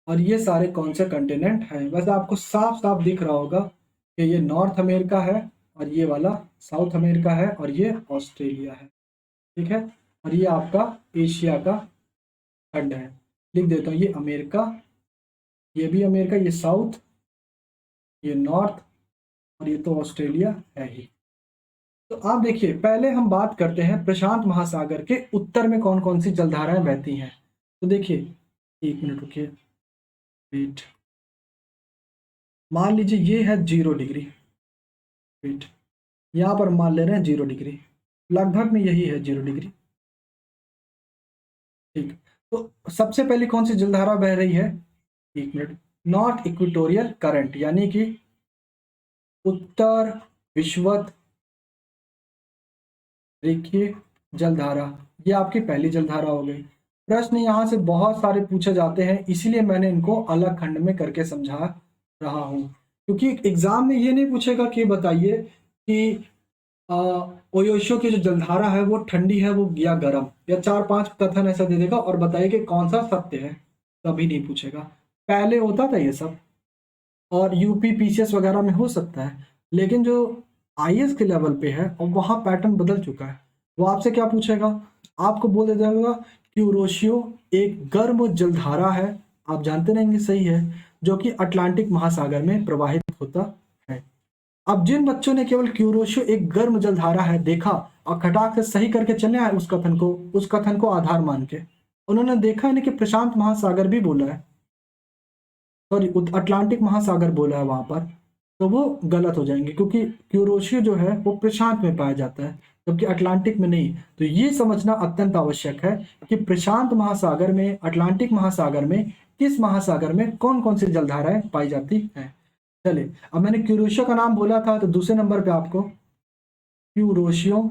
और ये सारे कौन से कॉन्टिनेंट हैं। वैसे आपको साफ साफ दिख रहा होगा कि ये नॉर्थ अमेरिका है और ये वाला साउथ अमेरिका है और ये ऑस्ट्रेलिया है, ठीक है। और ये आपका एशिया का खंड है। लिख देता हूँ, ये अमेरिका, ये भी अमेरिका, ये साउथ, ये नॉर्थ, और ये तो ऑस्ट्रेलिया है ही। तो आप देखिए, पहले हम बात करते हैं प्रशांत महासागर के उत्तर में कौन कौन सी जलधाराएं बहती हैं। तो देखिए, एक मिनट रुकिए, वेट, मान लीजिए ये है 0 डिग्री, वेट, यहाँ पर मान ले रहे हैं 0 डिग्री, लगभग में यही है 0 डिग्री, ठीक। तो सबसे पहले कौन सी जलधारा बह रही है, एक मिनट, नॉर्थ इक्वेटोरियल करंट, यानी कि उत्तर विषुवत रेखीय जलधारा, ये आपकी पहली जलधारा हो गई। प्रश्न यहाँ से बहुत सारे पूछे जाते हैं, इसीलिए मैंने इनको अलग खंड में करके समझा रहा हूँ, क्योंकि एग्जाम में ये नहीं पूछेगा कि बताइए कि ओयोशो की जो जलधारा है वो ठंडी है वो या गर्म, या 4-5 कथन ऐसा दे देगा और बताइए कि कौन सा सत्य है, कभी नहीं पूछेगा। पहले होता था ये सब, और यूपी पीसीएस वगैरह में हो सकता है, लेकिन जो आईएएस के लेवल पे है और वहाँ पैटर्न बदल चुका है, वो आपसे क्या पूछेगा, आपको बोल देता होगा कि उरोशियो एक गर्म जलधारा है, आप जानते रहेंगे, सही है, जो कि अटलांटिक महासागर में प्रवाहित होता है। अब जिन बच्चों ने केवल क्यूरोशियो एक गर्म जलधारा है देखा और खटाक से सही करके चले आए उस कथन को आधार मान के, उन्होंने देखा है ना कि प्रशांत महासागर भी बोला है, सॉरी अटलांटिक महासागर बोला है वहां पर, तो वो गलत हो जाएंगे क्योंकि क्यूरोशियो जो है वो प्रशांत में पाया जाता है जबकि अटलांटिक में नहीं। तो ये समझना अत्यंत आवश्यक है कि प्रशांत महासागर में, अटलांटिक महासागर में, किस महासागर में कौन कौन सी जलधाराएं पाई जाती हैं। चलिए, अब मैंने क्यूरोशियो का नाम बोला था तो दूसरे नंबर पे आपको क्यूरोशियो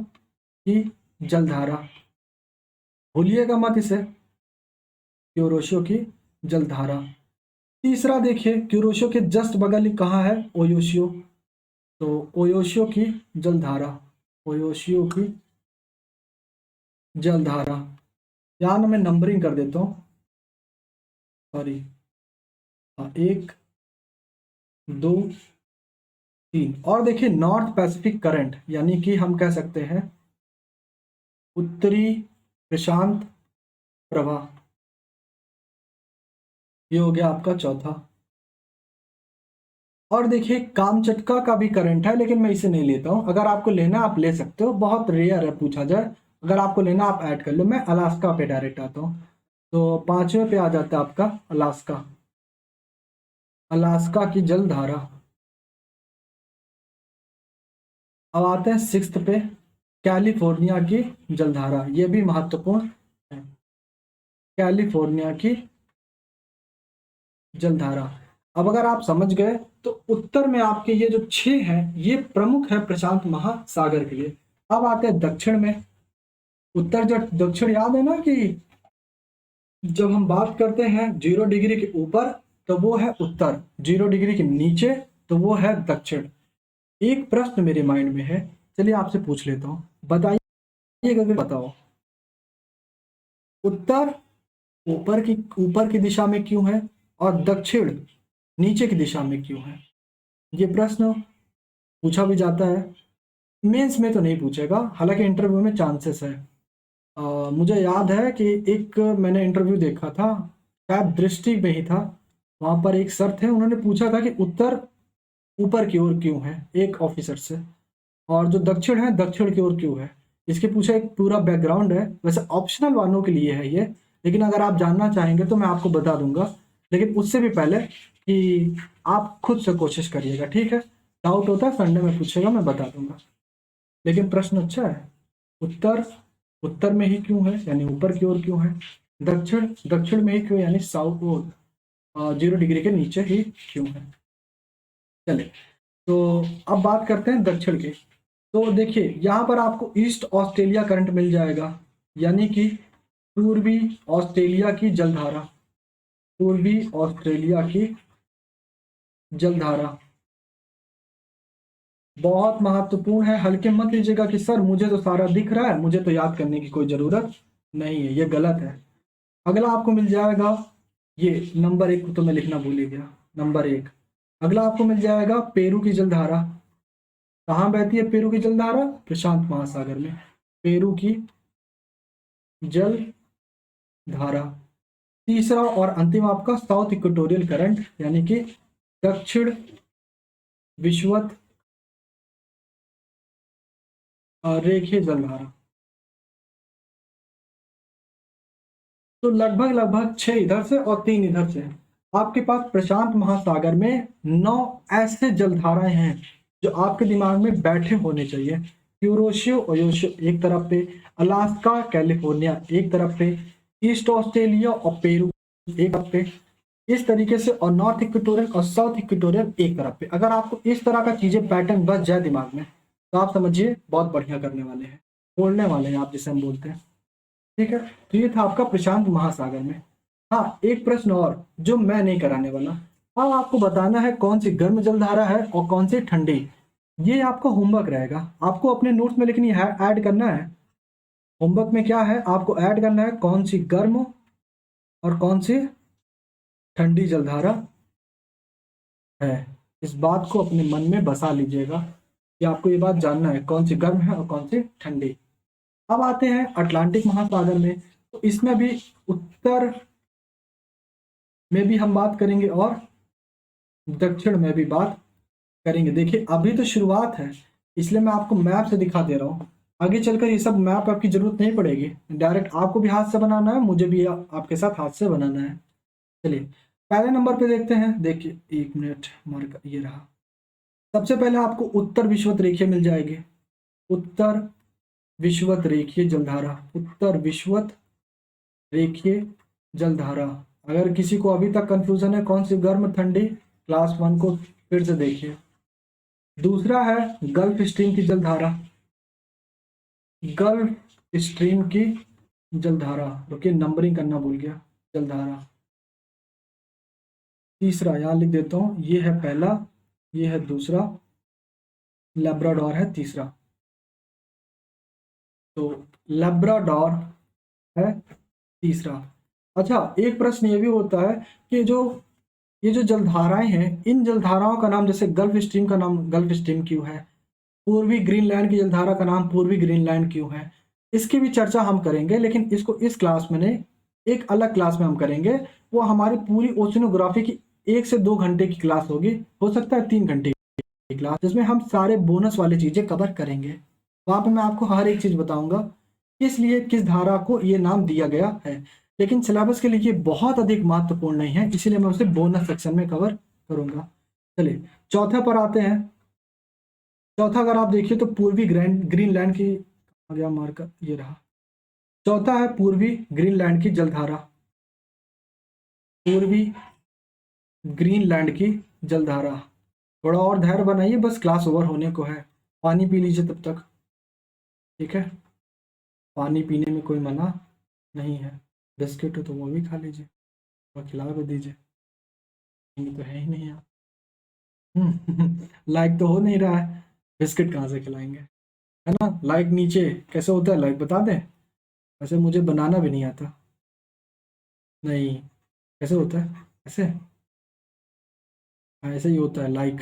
की जलधारा, भूलिएगा मत इसे, क्यूरोशियो की जलधारा। तीसरा देखिए, क्यूरोशियो के जस्ट बगल ही कहाँ है, ओयोशियो, तो ओयोशियो की जलधारा, ओयोशियो की जलधारा। यहाँ ना मैं नंबरिंग कर देता हूँ, सॉरी, 1 2 3। और देखिए नॉर्थ पैसिफिक करंट, यानी कि हम कह सकते हैं उत्तरी प्रशांत प्रवाह, ये हो गया आपका चौथा। और देखिए कामचटका का भी करंट है लेकिन मैं इसे नहीं लेता हूँ, अगर आपको लेना आप ले सकते हो, बहुत रेयर है पूछा जाए, अगर आपको लेना आप ऐड कर लो। मैं अलास्का पे डायरेक्ट आता हूँ, तो पांचवें पे आ जाता है आपका अलास्का, अलास्का की जलधारा। अब आते हैं सिक्स्थ पे, कैलिफोर्निया की जलधारा, ये भी महत्वपूर्ण है, कैलिफोर्निया की जलधारा। अब अगर आप समझ गए तो उत्तर में आपके ये जो 6 हैं ये प्रमुख है प्रशांत महासागर के लिए। अब आते हैं दक्षिण में, उत्तर जो दक्षिण याद है ना कि जब हम बात करते हैं 0 डिग्री के ऊपर तो वो है उत्तर, 0 डिग्री के नीचे तो वो है दक्षिण। एक प्रश्न मेरे माइंड में है, चलिए आपसे पूछ लेता हूँ, बताइए अगर बताओ, उत्तर ऊपर की दिशा में क्यों है और दक्षिण नीचे की दिशा में क्यों है। ये प्रश्न पूछा भी जाता है, मेंस में तो नहीं पूछेगा, हालांकि इंटरव्यू में चांसेस है। मुझे याद है कि एक मैंने इंटरव्यू देखा था, शायद दृष्टि में ही था, वहाँ पर एक सर थे, उन्होंने पूछा था कि उत्तर ऊपर की ओर क्यों है एक ऑफिसर से, और जो दक्षिण है दक्षिण की ओर क्यों है। इसके पीछे एक पूरा बैकग्राउंड है, वैसे ऑप्शनल वालों के लिए है ये, लेकिन अगर आप जानना चाहेंगे तो मैं आपको बता दूंगा, लेकिन उससे भी पहले कि आप खुद से कोशिश करिएगा, ठीक है। डाउट होता है संडे में पूछेगा, मैं बता दूंगा, लेकिन प्रश्न अच्छा है। उत्तर उत्तर में ही क्यों है यानी ऊपर की ओर क्यों है, दक्षिण दक्षिण में ही क्यों यानी साउथ ओर 0 डिग्री के नीचे ही क्यों है। चले, तो अब बात करते हैं दक्षिण की। तो देखिए यहाँ पर आपको ईस्ट ऑस्ट्रेलिया करंट मिल जाएगा, यानी कि पूर्वी ऑस्ट्रेलिया की जलधारा, पूर्वी ऑस्ट्रेलिया की जलधारा बहुत महत्वपूर्ण है। हल्के मत लीजिएगा कि सर मुझे तो सारा दिख रहा है, मुझे तो याद करने की कोई ज़रूरत नहीं है, ये गलत है। अगला आपको मिल जाएगा, ये नंबर 1 को तो मैं लिखना भूल ही गया, नंबर 1। अगला आपको मिल जाएगा पेरू की जलधारा, कहाँ बहती है पेरू की जलधारा, प्रशांत महासागर में, पेरू की जलधारा। तीसरा और अंतिम आपका साउथ इक्वेटोरियल करंट, यानी कि दक्षिण विषुवत रेखीय जलधारा। तो लगभग लगभग 6 इधर से और 3 इधर से आपके पास प्रशांत महासागर में 9 ऐसे जलधाराएं हैं जो आपके दिमाग में बैठे होने चाहिए। क्यूरोशियो ओयोशियो एक तरफ पे, अलास्का कैलिफोर्निया एक तरफ पे, ईस्ट ऑस्ट्रेलिया और पेरू एक तरफ पे, इस तरीके से, और नॉर्थ इक्वेटोरियल और साउथ इक्वेटोरियल एक तरफ पे। अगर आपको इस तरह का चीजें पैटर्न बच जाए दिमाग में तो आप समझिए बहुत बढ़िया करने वाले हैं, बोलने वाले हैं आप जिसे हम बोलते हैं, ठीक है। तो ये था आपका प्रशांत महासागर में। हाँ, एक प्रश्न और जो मैं नहीं कराने वाला, अब आपको बताना है कौन सी गर्म जलधारा है और कौन सी ठंडी। ये आपका होमवर्क रहेगा, आपको अपने नोट्स में लिखनी है, ऐड करना है। होमवर्क में क्या है, आपको ऐड करना है कौन सी गर्म और कौन सी ठंडी जलधारा है। इस बात को अपने मन में बसा लीजिएगा कि आपको ये बात जानना है कौन सी गर्म है और कौन सी ठंडी। अब आते हैं अटलांटिक महासागर में, तो इसमें भी उत्तर में भी हम बात करेंगे और दक्षिण में भी बात करेंगे। देखिए अभी तो शुरुआत है, इसलिए मैं आपको मैप से दिखा दे रहा हूँ। आगे चलकर ये सब मैप आपकी जरूरत नहीं पड़ेगी, डायरेक्ट आपको भी हाथ से बनाना है, मुझे भी आपके साथ हाथ से बनाना है। चलिए पहले नंबर पे देखते हैं। देखिए 1 मिनट, मार्क ये रहा। सबसे पहले आपको उत्तर विषुवत रेखीय मिल जाएगी, उत्तर विषुवत रेखीय जलधारा, उत्तर विषुवत रेखीय जलधारा। अगर किसी को अभी तक कंफ्यूजन है कौन सी गर्म ठंडी, क्लास 1 को फिर से देखिए। दूसरा है गल्फ स्ट्रीम की जलधारा, गल्फ स्ट्रीम की जलधारा, रुकिए नंबरिंग करना भूल गया, जलधारा। तीसरा यहां लिख देता हूं, ये है पहला, ये है दूसरा, लेब्राडोर है तीसरा। तो लेब्राडोर है तीसरा। अच्छा एक प्रश्न ये भी होता है कि ये जो जलधाराएं हैं, इन जलधाराओं का नाम, जैसे गल्फ स्ट्रीम का नाम गल्फ स्ट्रीम क्यों है, पूर्वी ग्रीनलैंड की जलधारा का नाम पूर्वी ग्रीनलैंड क्यों है, इसकी भी चर्चा हम करेंगे, लेकिन इसको इस क्लास में नहीं, एक अलग क्लास में हम करेंगे। वो हमारी पूरी ओशिनोग्राफी की 1 से 2 घंटे की क्लास होगी, हो सकता है 3 घंटे की क्लास, जिसमें हम सारे बोनस वाली चीजें कवर करेंगे। वहां पे मैं आपको हर एक चीज बताऊंगा किस लिए किस धारा को ये नाम दिया गया है, लेकिन सिलेबस के लिए ये बहुत अधिक महत्वपूर्ण नहीं है, इसीलिए मैं उसे बोनस सेक्शन में कवर करूंगा। चलिए चौथा पर आते हैं। चौथा अगर आप देखिए तो पूर्वी ग्रीनलैंड की, आ गया मार्कर ये रहा। चौथा है पूर्वी ग्रीनलैंड की जलधारा, पूर्वी ग्रीनलैंड की जलधारा। थोड़ा और धैर्य बनाइए, बस क्लास ओवर होने को है, पानी पी लीजिए तब तक, ठीक है। पानी पीने में कोई मना नहीं है, बिस्किट हो तो वो भी खा लीजिए और खिला भी दीजिए, ये तो है ही नहीं आप। लाइक तो हो नहीं रहा है, बिस्किट कहाँ से खिलाएंगे, है ना। लाइक नीचे कैसे होता है लाइक बता दें, वैसे मुझे बनाना भी नहीं आता, नहीं कैसे होता है ऐसे, हाँ ऐसे ही होता है, लाइक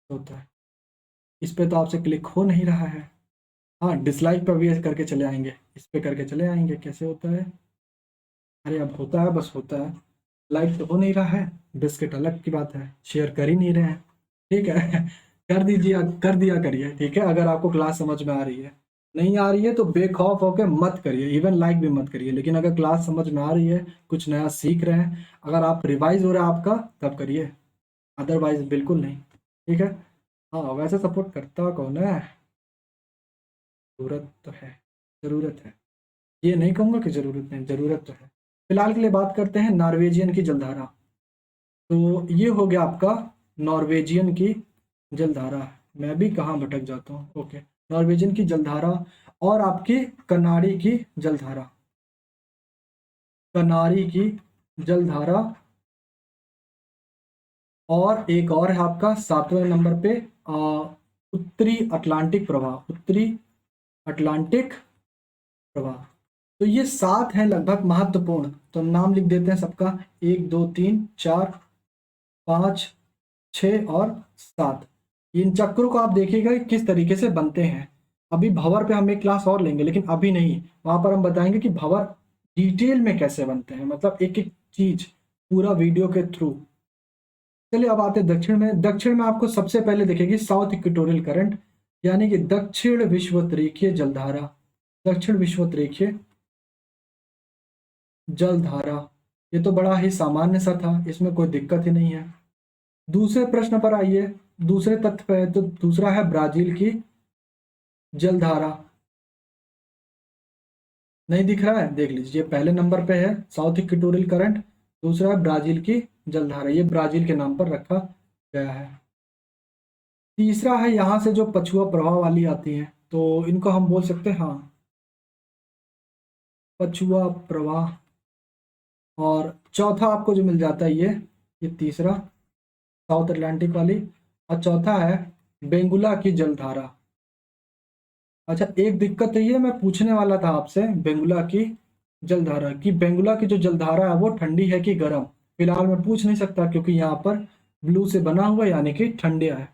होता है। इस पे तो आपसे क्लिक हो नहीं रहा है, हाँ डिसलाइक पर भी ऐसे करके चले आएंगे, इस पे करके चले आएंगे, कैसे होता है, अरे अब होता है, बस होता है। लाइक तो हो नहीं रहा है, बिस्किट अलग की बात है, शेयर कर ही नहीं रहे हैं, ठीक है। कर दीजिए, कर दिया करिए, ठीक है। अगर आपको क्लास समझ में आ रही है, नहीं आ रही है तो बेखौफ होकर मत करिए, इवन लाइक भी मत करिए, लेकिन अगर क्लास समझ में आ रही है, कुछ नया सीख रहे हैं, अगर आप रिवाइज हो रहा है आपका, तब करिए, अदरवाइज बिल्कुल नहीं, ठीक है। हाँ वैसे सपोर्ट करता कौन है, जरूरत तो है, जरूरत है, ये नहीं कहूँगा कि जरूरत नहीं, जरूरत तो है। फिलहाल के लिए बात करते हैं नॉर्वेजियन की जलधारा। तो ये हो गया आपका नॉर्वेजियन की जलधारा, मैं भी कहाँ भटक जाता हूँ, ओके। नॉर्वेजियन की जलधारा और आपकी कनारी की जलधारा, कनारी की जलधारा, और एक और है आपका 7वें नंबर पे उत्तरी अटलांटिक प्रवाह, उत्तरी अटलांटिक प्रवाह। तो ये 7 हैं लगभग महत्वपूर्ण, तो नाम लिख देते हैं सबका, 1 2 3 4 5 6 और 7। इन चक्रों को आप देखिएगा कि किस तरीके से बनते हैं। अभी भंवर पे हम एक क्लास और लेंगे, लेकिन अभी नहीं, वहां पर हम बताएंगे कि भंवर डिटेल में कैसे बनते हैं, मतलब एक एक चीज पूरा वीडियो के थ्रू। चलिए अब आते हैं दक्षिण में। दक्षिण में आपको सबसे पहले दिखेगी साउथ इक्वेटोरियल करंट, यानी कि दक्षिण विषुवत रेखीय जलधारा, दक्षिण विषुवत रेखीय जलधारा। ये तो बड़ा ही सामान्य सा था, इसमें कोई दिक्कत ही नहीं है। दूसरे प्रश्न पर आइए, दूसरे तथ्य पर, तो दूसरा है ब्राजील की जलधारा। नहीं दिख रहा है, देख लीजिए, पहले नंबर पे है साउथ इक्वेटोरियल करंट, दूसरा है ब्राजील की जलधारा, ये ब्राजील के नाम पर रखा गया है। तीसरा है यहाँ से जो पछुआ प्रवाह वाली आती है, तो इनको हम बोल सकते हैं, हाँ पछुआ प्रवाह। और चौथा आपको जो मिल जाता है ये तीसरा साउथ अटलांटिक वाली, और चौथा है बेंगुला की जलधारा। अच्छा एक दिक्कत है, ये मैं पूछने वाला था आपसे, बेंगुला की जलधारा की, बेंगुला की जो जलधारा है वो ठंडी है कि गर्म, फिलहाल मैं पूछ नहीं सकता क्योंकि यहाँ पर ब्लू से बना हुआ है, यानी कि ठंडे है,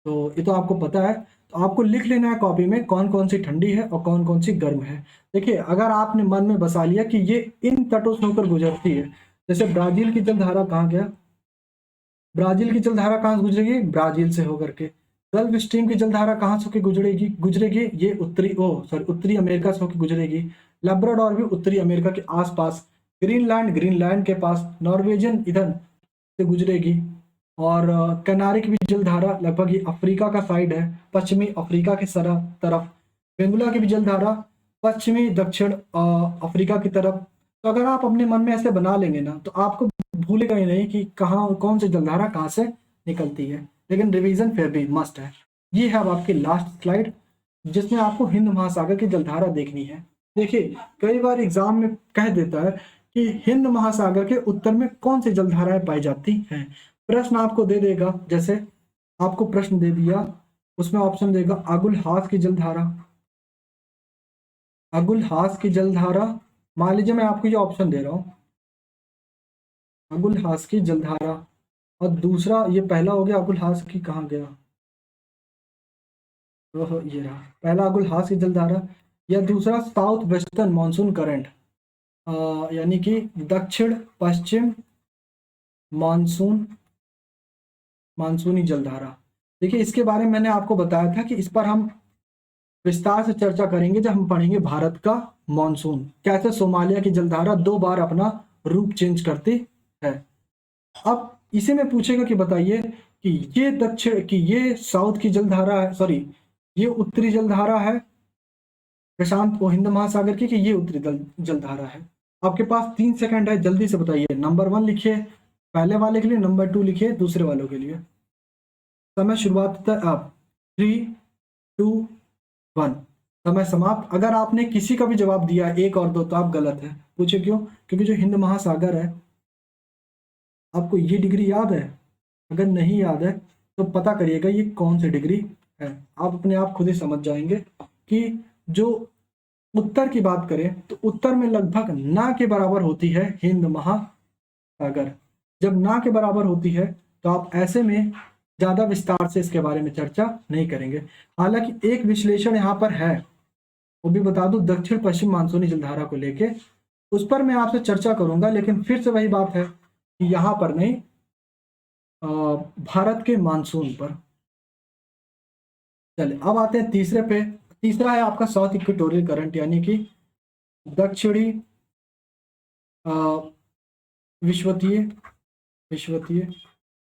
तो ये तो आपको पता है। तो आपको लिख लेना है कॉपी में कौन कौन सी ठंडी है और कौन कौन सी गर्म है। देखिए अगर आपने मन में बसा लिया कि ये इन तटों से होकर गुजरती है, जैसे ब्राजील की जलधारा कहाँ गया, ब्राजील की जलधारा कहाँ से गुजरेगी, ब्राजील से होकर के, गल्फ स्ट्रीम की जलधारा कहाँ से होकर गुजरेगी गुजरेगी ये उत्तरी अमेरिका से होकर गुजरेगी। लेब्राडोर भी उत्तरी अमेरिका के आसपास, ग्रीनलैंड के पास, नॉर्वेजियन इधर से गुजरेगी। और कैनारी की भी जलधारा लगभग ये अफ्रीका का साइड है, पश्चिमी अफ्रीका की तरफ। बेंगुला की भी जलधारा पश्चिमी दक्षिण अफ्रीका की तरफ। तो अगर आप अपने मन में ऐसे बना लेंगे ना, तो आपको भूलेगा ही नहीं कि कहाँ कौन सी जलधारा कहाँ से निकलती है। लेकिन रिवीजन फिर भी मस्ट है। ये है अब आपकी लास्ट स्लाइड, जिसमें आपको हिंद महासागर की जलधारा देखनी है। देखिए, कई बार एग्जाम में कह देता है कि हिंद महासागर के उत्तर में कौन सी जलधाराएं पाई जाती हैं। प्रश्न आपको दे देगा, जैसे आपको प्रश्न दे दिया, उसमें ऑप्शन देगा अगुल हास की जलधारा, अगुल हास की जलधारा। मान लीजिए मैं आपको ये ऑप्शन दे रहा हूँ, अगुल हास की जलधारा, और दूसरा ये पहला हो गया अगुल हास की, कहाँ गया, ओहो ये रहा पहला अगुल हास की जलधारा, या दूसरा साउथ वेस्टर्न मानसून करंट, यानी कि दक्षिण पश्चिम मानसूनी जलधारा। देखिए, इसके बारे में मैंने आपको बताया था कि इस पर हम विस्तार से चर्चा करेंगे जब हम पढ़ेंगे भारत का मानसून, कैसे सोमालिया की जलधारा 2 बार अपना रूप चेंज करती है। अब इसी में पूछेगा कि बताइए कि ये दक्षिण की ये साउथ की जलधारा है, सॉरी ये उत्तरी जलधारा है प्रशांत वो हिंद महासागर की, कि ये उत्तरी जलधारा है। आपके पास 3 सेकंड है, जल्दी से बताइए। नंबर 1 लिखिए पहले वाले के लिए, नंबर 2 लिखिए दूसरे वालों के लिए। समय शुरुआत होता है अब। 3, 2, 1, समय समाप्त। अगर आपने किसी का भी जवाब दिया 1 और 2 तो आप गलत है। पूछे क्यों? क्योंकि जो हिंद महासागर है, आपको ये डिग्री याद है? अगर नहीं याद है तो पता करिएगा ये कौन सी डिग्री है। आप अपने आप खुद ही समझ जाएंगे कि जो उत्तर की बात करें तो उत्तर में लगभग ना के बराबर होती है हिंद महासागर। जब ना के बराबर होती है तो आप ऐसे में ज्यादा विस्तार से इसके बारे में चर्चा नहीं करेंगे। हालांकि एक विश्लेषण यहाँ पर है, वो भी बता दूं, दक्षिण पश्चिम मानसूनी जलधारा को लेके, उस पर मैं आपसे चर्चा करूंगा। लेकिन फिर से वही बात है कि यहाँ पर नहीं, भारत के मानसून पर। चलिए अब आते हैं तीसरे पे। तीसरा है आपका साउथ इक्वेटोरियल करंट, यानी कि दक्षिणी विश्वतीय विश्वतीय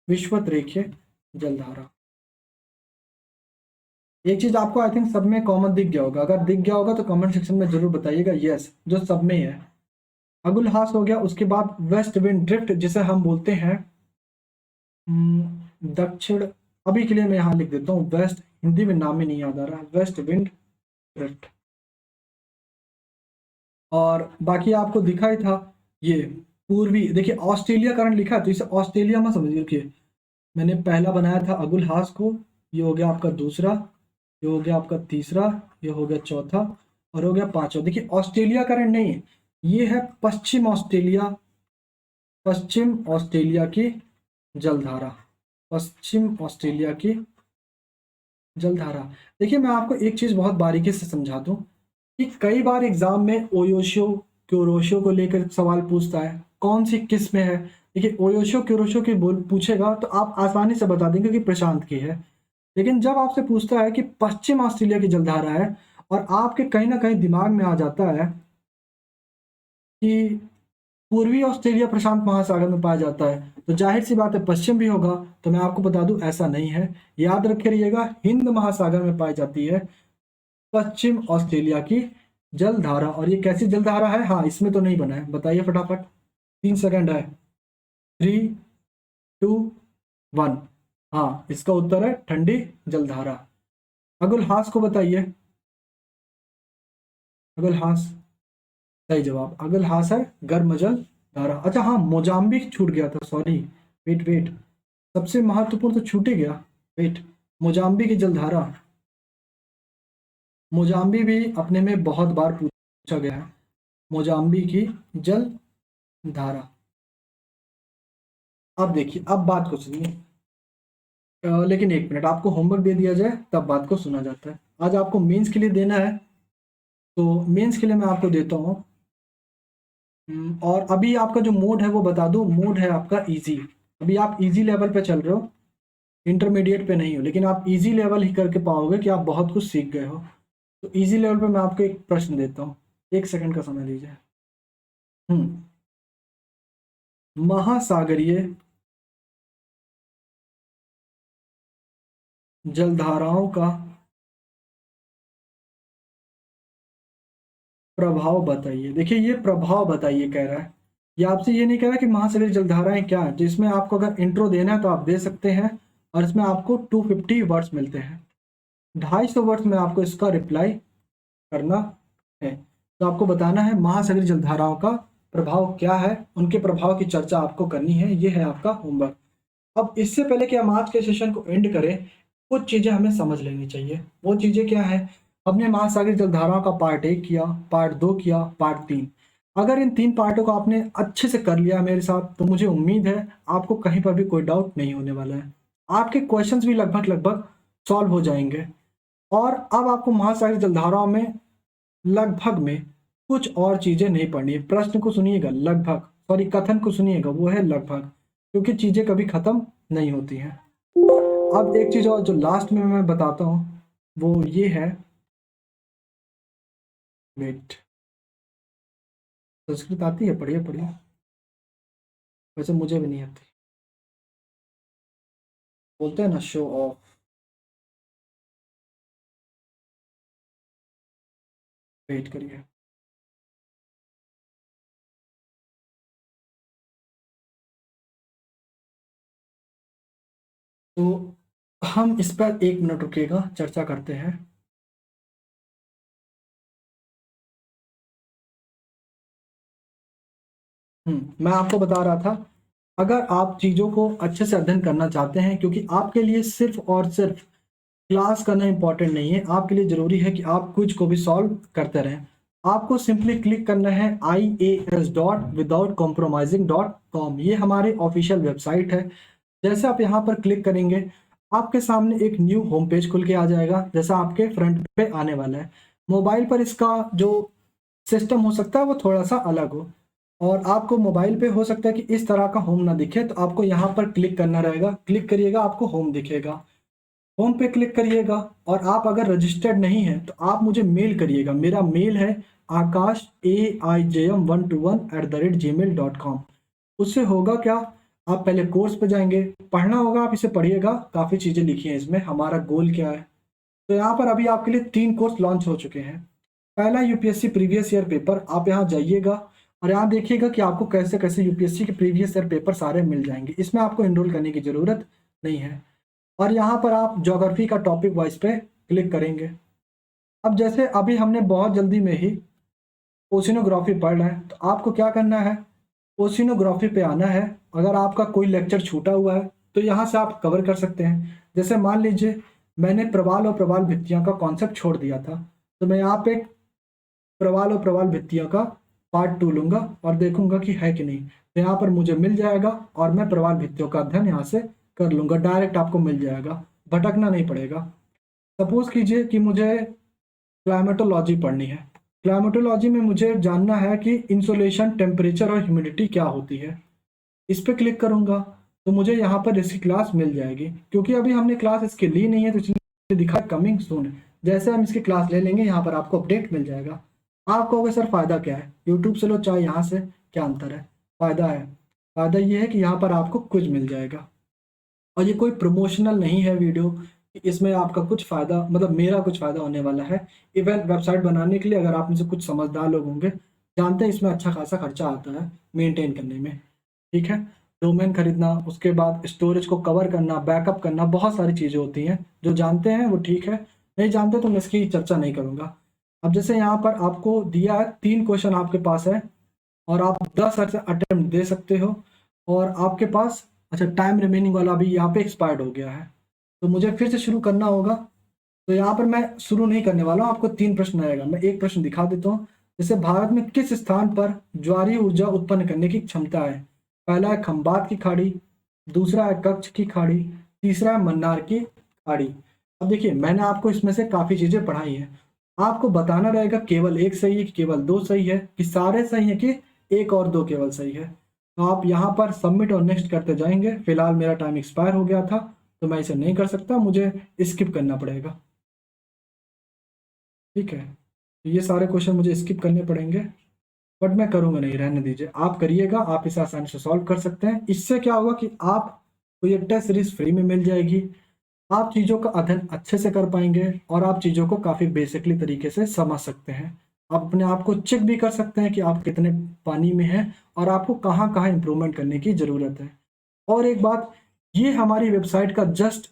विश्वत रेखीय जलधारा। एक चीज आपको आई थिंक सब में कॉमन दिख गया होगा, अगर दिख गया होगा तो कमेंट सेक्शन में जरूर बताइएगा यस, जो सब में है। अगुल हास हो गया, उसके बाद वेस्ट विंड ड्रिफ्ट जिसे हम बोलते हैं दक्षिण, अभी के लिए मैं यहाँ लिख देता हूँ वेस्ट, हिंदी में नाम ही नहीं याद आ रहा, वेस्ट विंड ड्रिफ्ट। और बाकी आपको दिखा ही था ये पूर्वी, देखिए ऑस्ट्रेलिया करंट लिखा है तो इसे ऑस्ट्रेलिया में समझ रखिए। मैंने पहला बनाया था अगुल हास को, ये हो गया आपका दूसरा, ये हो गया आपका तीसरा, ये हो गया चौथा, और हो गया पांचवा। देखिए ऑस्ट्रेलिया करंट नहीं है, ये है पश्चिम ऑस्ट्रेलिया की जलधारा, पश्चिम ऑस्ट्रेलिया की जलधारा। देखिए मैं आपको एक चीज बहुत बारीकी से समझा दूं कि कई बार एग्जाम में ओयोशो क्यूरोशो को लेकर सवाल पूछता है, कौन सी किस्म है। देखिए ओयोशो क्यूरोशो की पूछेगा तो आप आसानी से बता देंगे कि प्रशांत की है। लेकिन जब आपसे पूछता है कि पश्चिम ऑस्ट्रेलिया की जलधारा है, और आपके कहीं ना कहीं दिमाग में आ जाता है कि पूर्वी ऑस्ट्रेलिया प्रशांत महासागर में पाया जाता है, तो जाहिर सी बात है पश्चिम भी होगा। तो मैं आपको बता दूं ऐसा नहीं है, याद रखे रहिएगा, हिंद महासागर में पाई जाती है पश्चिम ऑस्ट्रेलिया की जलधारा। और ये कैसी जलधारा है, हाँ इसमें तो नहीं बना है, बताइए फटाफट, 3 सेकंड है, 3, 2, 1। हाँ इसका उत्तर है ठंडी जलधारा। अगुल हास को बताइए, अगुल हास, सही जवाब अगुल हास है गर्म जल धारा। अच्छा हाँ, मोजाम्बिक छूट गया था, सॉरी, वेट वेट, सबसे महत्वपूर्ण तो छूट ही गया, वेट, मोजाम्बिक की जलधारा। मोजाम्बी भी अपने में बहुत बार पूछा गया है, मोजाम्बी की जल धारा। अब देखिए, अब बात को सुनिए, लेकिन 1 मिनट, आपको होमवर्क दे दिया जाए तब बात को सुना जाता है। आज आपको मेंस के लिए देना है, तो मेंस के लिए मैं आपको देता हूँ। और अभी आपका जो मोड है वो बता दूं, मोड है आपका इजी। अभी आप इजी लेवल पे चल रहे हो, इंटरमीडिएट पे नहीं हो, लेकिन आप इजी लेवल ही करके पाओगे कि आप बहुत कुछ सीख गए हो। तो इजी लेवल पे मैं आपको एक प्रश्न देता हूँ, 1 सेकंड का समय दीजिए। महासागरीय जलधाराओं का प्रभाव बताइए। देखिए ये प्रभाव बताइए कह रहा है, ये आपसे ये नहीं कह रहा कि महासागरीय जलधाराएं क्या है। जिसमें आपको अगर इंट्रो देना है तो आप दे सकते हैं, और इसमें आपको 250 वर्ड्स मिलते हैं, 250 वर्ड्स में आपको इसका रिप्लाई करना है। तो आपको बताना है महासागरीय जलधाराओं का प्रभाव क्या है, उनके प्रभाव की चर्चा आपको करनी है। ये है आपका होमवर्क। अब इससे पहले कि हम आज के सेशन को एंड करें, कुछ चीज़ें हमें समझ लेनी चाहिए। वो चीज़ें क्या है? हमने महासागरीय जलधाराओं का पार्ट 1 किया, पार्ट 2 किया, पार्ट 3। अगर इन 3 पार्टों को आपने अच्छे से कर लिया मेरे साथ, तो मुझे उम्मीद है आपको कहीं पर भी कोई डाउट नहीं होने वाला है। आपके क्वेश्चंस भी लगभग लगभग सॉल्व हो जाएंगे। और अब आपको महासागरीय जलधाराओं में लगभग में कुछ और चीज़ें नहीं पढ़नी है। प्रश्न को सुनिएगा, लगभग, सॉरी कथन को सुनिएगा, वो है लगभग, क्योंकि चीज़ें कभी ख़त्म नहीं होती हैं। अब एक चीज़ और जो लास्ट में मैं बताता हूँ, वो ये है, वेट, संस्कृत आती है? पढ़िए पढ़िए, वैसे मुझे भी नहीं आती। बोलते हैं ना शो ऑफ, वेट करिए। तो हम इस पर 1 मिनट रुकेगा, चर्चा करते हैं। मैं आपको बता रहा था, अगर आप चीज़ों को अच्छे से अध्ययन करना चाहते हैं, क्योंकि आपके लिए सिर्फ और सिर्फ क्लास करना इंपॉर्टेंट नहीं है, आपके लिए ज़रूरी है कि आप कुछ को भी सॉल्व करते रहें। आपको सिंपली क्लिक करना है ias.withoutcompromising.com, ये हमारी ऑफिशियल वेबसाइट है। जैसे आप यहाँ पर क्लिक करेंगे, आपके सामने एक न्यू होम पेज खुल के आ जाएगा, जैसा आपके फ्रंट पे आने वाला है। मोबाइल पर इसका जो सिस्टम हो सकता है वो थोड़ा सा अलग हो, और आपको मोबाइल पे हो सकता है कि इस तरह का होम ना दिखे, तो आपको यहाँ पर क्लिक करना रहेगा। क्लिक करिएगा, आपको होम दिखेगा, होम पे क्लिक करिएगा। और आप अगर रजिस्टर्ड नहीं हैं तो आप मुझे मेल करिएगा। मेरा मेल है akash@gmail.com। उससे होगा क्या, आप पहले कोर्स पे जाएंगे, पढ़ना होगा, आप इसे पढ़िएगा, काफ़ी चीज़ें लिखी हैं इसमें, हमारा गोल क्या है। तो यहाँ पर अभी आपके लिए 3 कोर्स लॉन्च हो चुके हैं। पहला यूपीएससी प्रीवियस ईयर पेपर, आप यहाँ जाइएगा और यहाँ देखिएगा कि आपको कैसे कैसे यूपीएससी के प्रीवियस ईयर पेपर सारे मिल जाएंगे। इसमें आपको एनरोल करने की ज़रूरत नहीं है। और यहाँ पर आप ज्योग्राफी का टॉपिक वाइज पे क्लिक करेंगे। अब जैसे अभी हमने बहुत जल्दी में ही ओशिनोग्राफी पढ़ रहे हैं, तो आपको क्या करना है, ओशिनोग्राफी पे आना है। अगर आपका कोई लेक्चर छूटा हुआ है तो यहाँ से आप कवर कर सकते हैं। जैसे मान लीजिए मैंने प्रवाल और प्रवाल भित्तियाँ का कॉन्सेप्ट छोड़ दिया था, तो मैं यहाँ पे प्रवाल और प्रवाल भित्तियाँ का पार्ट 2 लूँगा और देखूंगा कि है कि नहीं। तो यहाँ पर मुझे मिल जाएगा और मैं प्रवाल भित्तियों का अध्ययन यहाँ से कर लूँगा, डायरेक्ट आपको मिल जाएगा, भटकना नहीं पड़ेगा। सपोज कीजिए कि मुझे क्लाइमेटोलॉजी पढ़नी है। क्लाइमेटोलॉजी में मुझे जानना है कि इंसोलेशन, टेम्परेचर और ह्यूमिडिटी क्या होती है। इस पर क्लिक करूँगा तो मुझे यहाँ पर इसकी क्लास मिल जाएगी। क्योंकि अभी हमने क्लास इसकी ली नहीं है तो इसलिए दिखा कमिंग सून। जैसे हम इसकी क्लास ले लेंगे यहाँ पर आपको अपडेट मिल जाएगा। आप कहोगे सर फ़ायदा क्या है, यूट्यूब से लो चाहे यहाँ से, क्या अंतर है? फ़ायदा है, फ़ायदा ये है कि यहाँ पर आपको कुछ मिल जाएगा। और ये कोई प्रमोशनल नहीं है वीडियो कि इसमें आपका कुछ फ़ायदा, मतलब मेरा कुछ फ़ायदा होने वाला है। इवन वेबसाइट बनाने के लिए अगर आप में से कुछ समझदार लोग होंगे, जानते हैं इसमें अच्छा खासा खर्चा आता है मेंटेन करने में, ठीक है। डोमेन खरीदना, उसके बाद स्टोरेज को कवर करना, बैकअप करना, बहुत सारी चीज़ें होती हैं। जो जानते हैं वो ठीक है, नहीं जानते तो मैं इसकी चर्चा नहीं करूँगा। अब जैसे यहाँ पर आपको दिया है 3 क्वेश्चन आपके पास है और आप 10 अटेम्प्ट दे सकते हो, और आपके पास अच्छा टाइम रिमेनिंग वाला भी यहाँ पे एक्सपायर्ड हो गया है, तो मुझे फिर से शुरू करना होगा। तो यहाँ पर मैं शुरू नहीं करने वाला हूँ, आपको 3 प्रश्न आएगा। मैं एक प्रश्न दिखा देता हूँ। जैसे भारत में किस स्थान पर ज्वारीय ऊर्जा उत्पन्न करने की क्षमता है? पहला है खंबात की खाड़ी, दूसरा है कच्छ की खाड़ी, तीसरा है मन्नार की खाड़ी। अब देखिए मैंने आपको इसमें से काफ़ी चीज़ें पढ़ाई हैं, आपको बताना रहेगा केवल एक सही है कि केवल 2 सही है, कि सारे सही है कि एक और 2 केवल सही है। तो आप यहाँ पर सबमिट और नेक्स्ट करते जाएंगे। फिलहाल मेरा टाइम एक्सपायर हो गया था, तो मैं इसे नहीं कर सकता, मुझे स्किप करना पड़ेगा। ठीक है, तो ये सारे क्वेश्चन मुझे स्किप करने पड़ेंगे, बट मैं करूँगा नहीं, रहने दीजिए, आप करिएगा, आप इसे आसानी से सॉल्व कर सकते हैं। इससे क्या होगा कि आपको ये टेस्ट सीरीज फ्री में मिल जाएगी, आप चीज़ों का अध्ययन अच्छे से कर पाएंगे और आप चीज़ों को काफ़ी बेसिकली तरीके से समझ सकते हैं। आप अपने आप को चेक भी कर सकते हैं कि आप कितने पानी में हैं और आपको कहाँ कहाँ इम्प्रूवमेंट करने की ज़रूरत है। और एक बात, ये हमारी वेबसाइट का जस्ट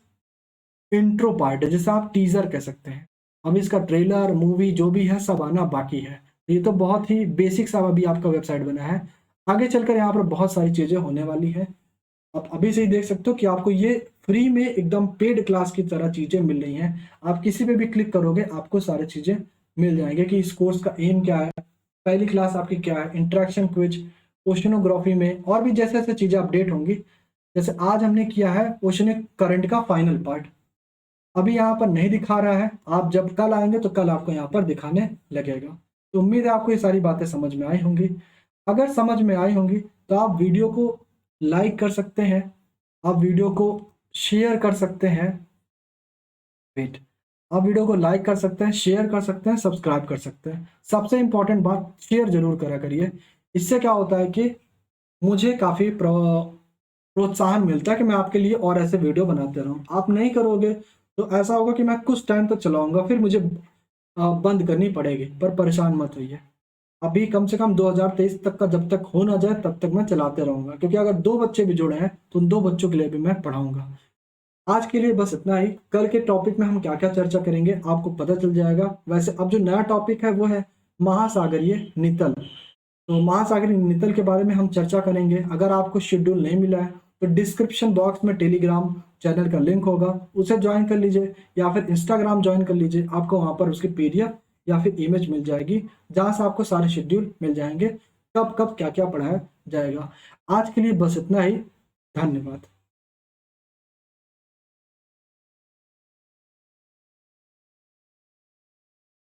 इंट्रो पार्ट है, जिसे आप टीजर कह सकते हैं। अब इसका ट्रेलर, मूवी जो भी है सब आना बाकी है। ये तो बहुत ही बेसिक सा अभी आपका वेबसाइट बना है, आगे चलकर यहाँ पर बहुत सारी चीज़ें होने वाली हैं। आप अभी से ही देख सकते हो कि आपको ये फ्री में एकदम पेड क्लास की तरह चीज़ें मिल रही हैं। आप किसी पे भी क्लिक करोगे आपको सारी चीज़ें मिल जाएंगे कि इस कोर्स का एम क्या है, पहली क्लास आपकी क्या है, इंटरेक्शन क्विज, ओशनोग्राफी में और भी जैसे जैसे चीज़ें अपडेट होंगी। जैसे आज हमने किया है ओशनिक करंट का फाइनल पार्ट, अभी यहाँ पर नहीं दिखा रहा है, आप जब कल आएंगे तो कल आपको यहाँ पर दिखाने लगेगा। तो उम्मीद है आपको ये सारी बातें समझ में आई होंगी। अगर समझ में आई होंगी तो आप वीडियो को लाइक कर सकते हैं, आप वीडियो को शेयर कर सकते हैं, वेट, आप वीडियो को लाइक कर सकते हैं, शेयर कर सकते हैं, सब्सक्राइब कर सकते हैं। सबसे इंपॉर्टेंट बात, शेयर जरूर करा करिए। इससे क्या होता है कि मुझे काफ़ी प्रोत्साहन मिलता है कि मैं आपके लिए और ऐसे वीडियो बनाते रहूं। आप नहीं करोगे तो ऐसा होगा कि मैं कुछ टाइम तक चलाऊंगा, फिर मुझे बंद करनी पड़ेगी, पर परेशान मत होइए। अभी कम से कम 2023 तक का जब तक हो ना जाए तब तक मैं चलाते रहूंगा, क्योंकि अगर 2 बच्चे भी जुड़े हैं तो उन 2 बच्चों के लिए भी मैं पढ़ाऊंगा। आज के लिए बस इतना ही। कल के टॉपिक में हम क्या क्या चर्चा करेंगे आपको पता चल जाएगा। वैसे अब जो नया टॉपिक है वो है महासागरीय नितल। तो महासागरीय नितल के बारे में हम चर्चा करेंगे। अगर आपको शेड्यूल नहीं मिला है तो डिस्क्रिप्शन बॉक्स में टेलीग्राम चैनल का लिंक होगा, उसे ज्वाइन कर लीजिए, या फिर इंस्टाग्राम ज्वाइन कर लीजिए। आपको वहाँ पर उसकी पीडीएफ या फिर इमेज मिल जाएगी, जहाँ से आपको सारे शेड्यूल मिल जाएंगे, कब कब क्या क्या पढ़ाया जाएगा। आज के लिए बस इतना ही। धन्यवाद।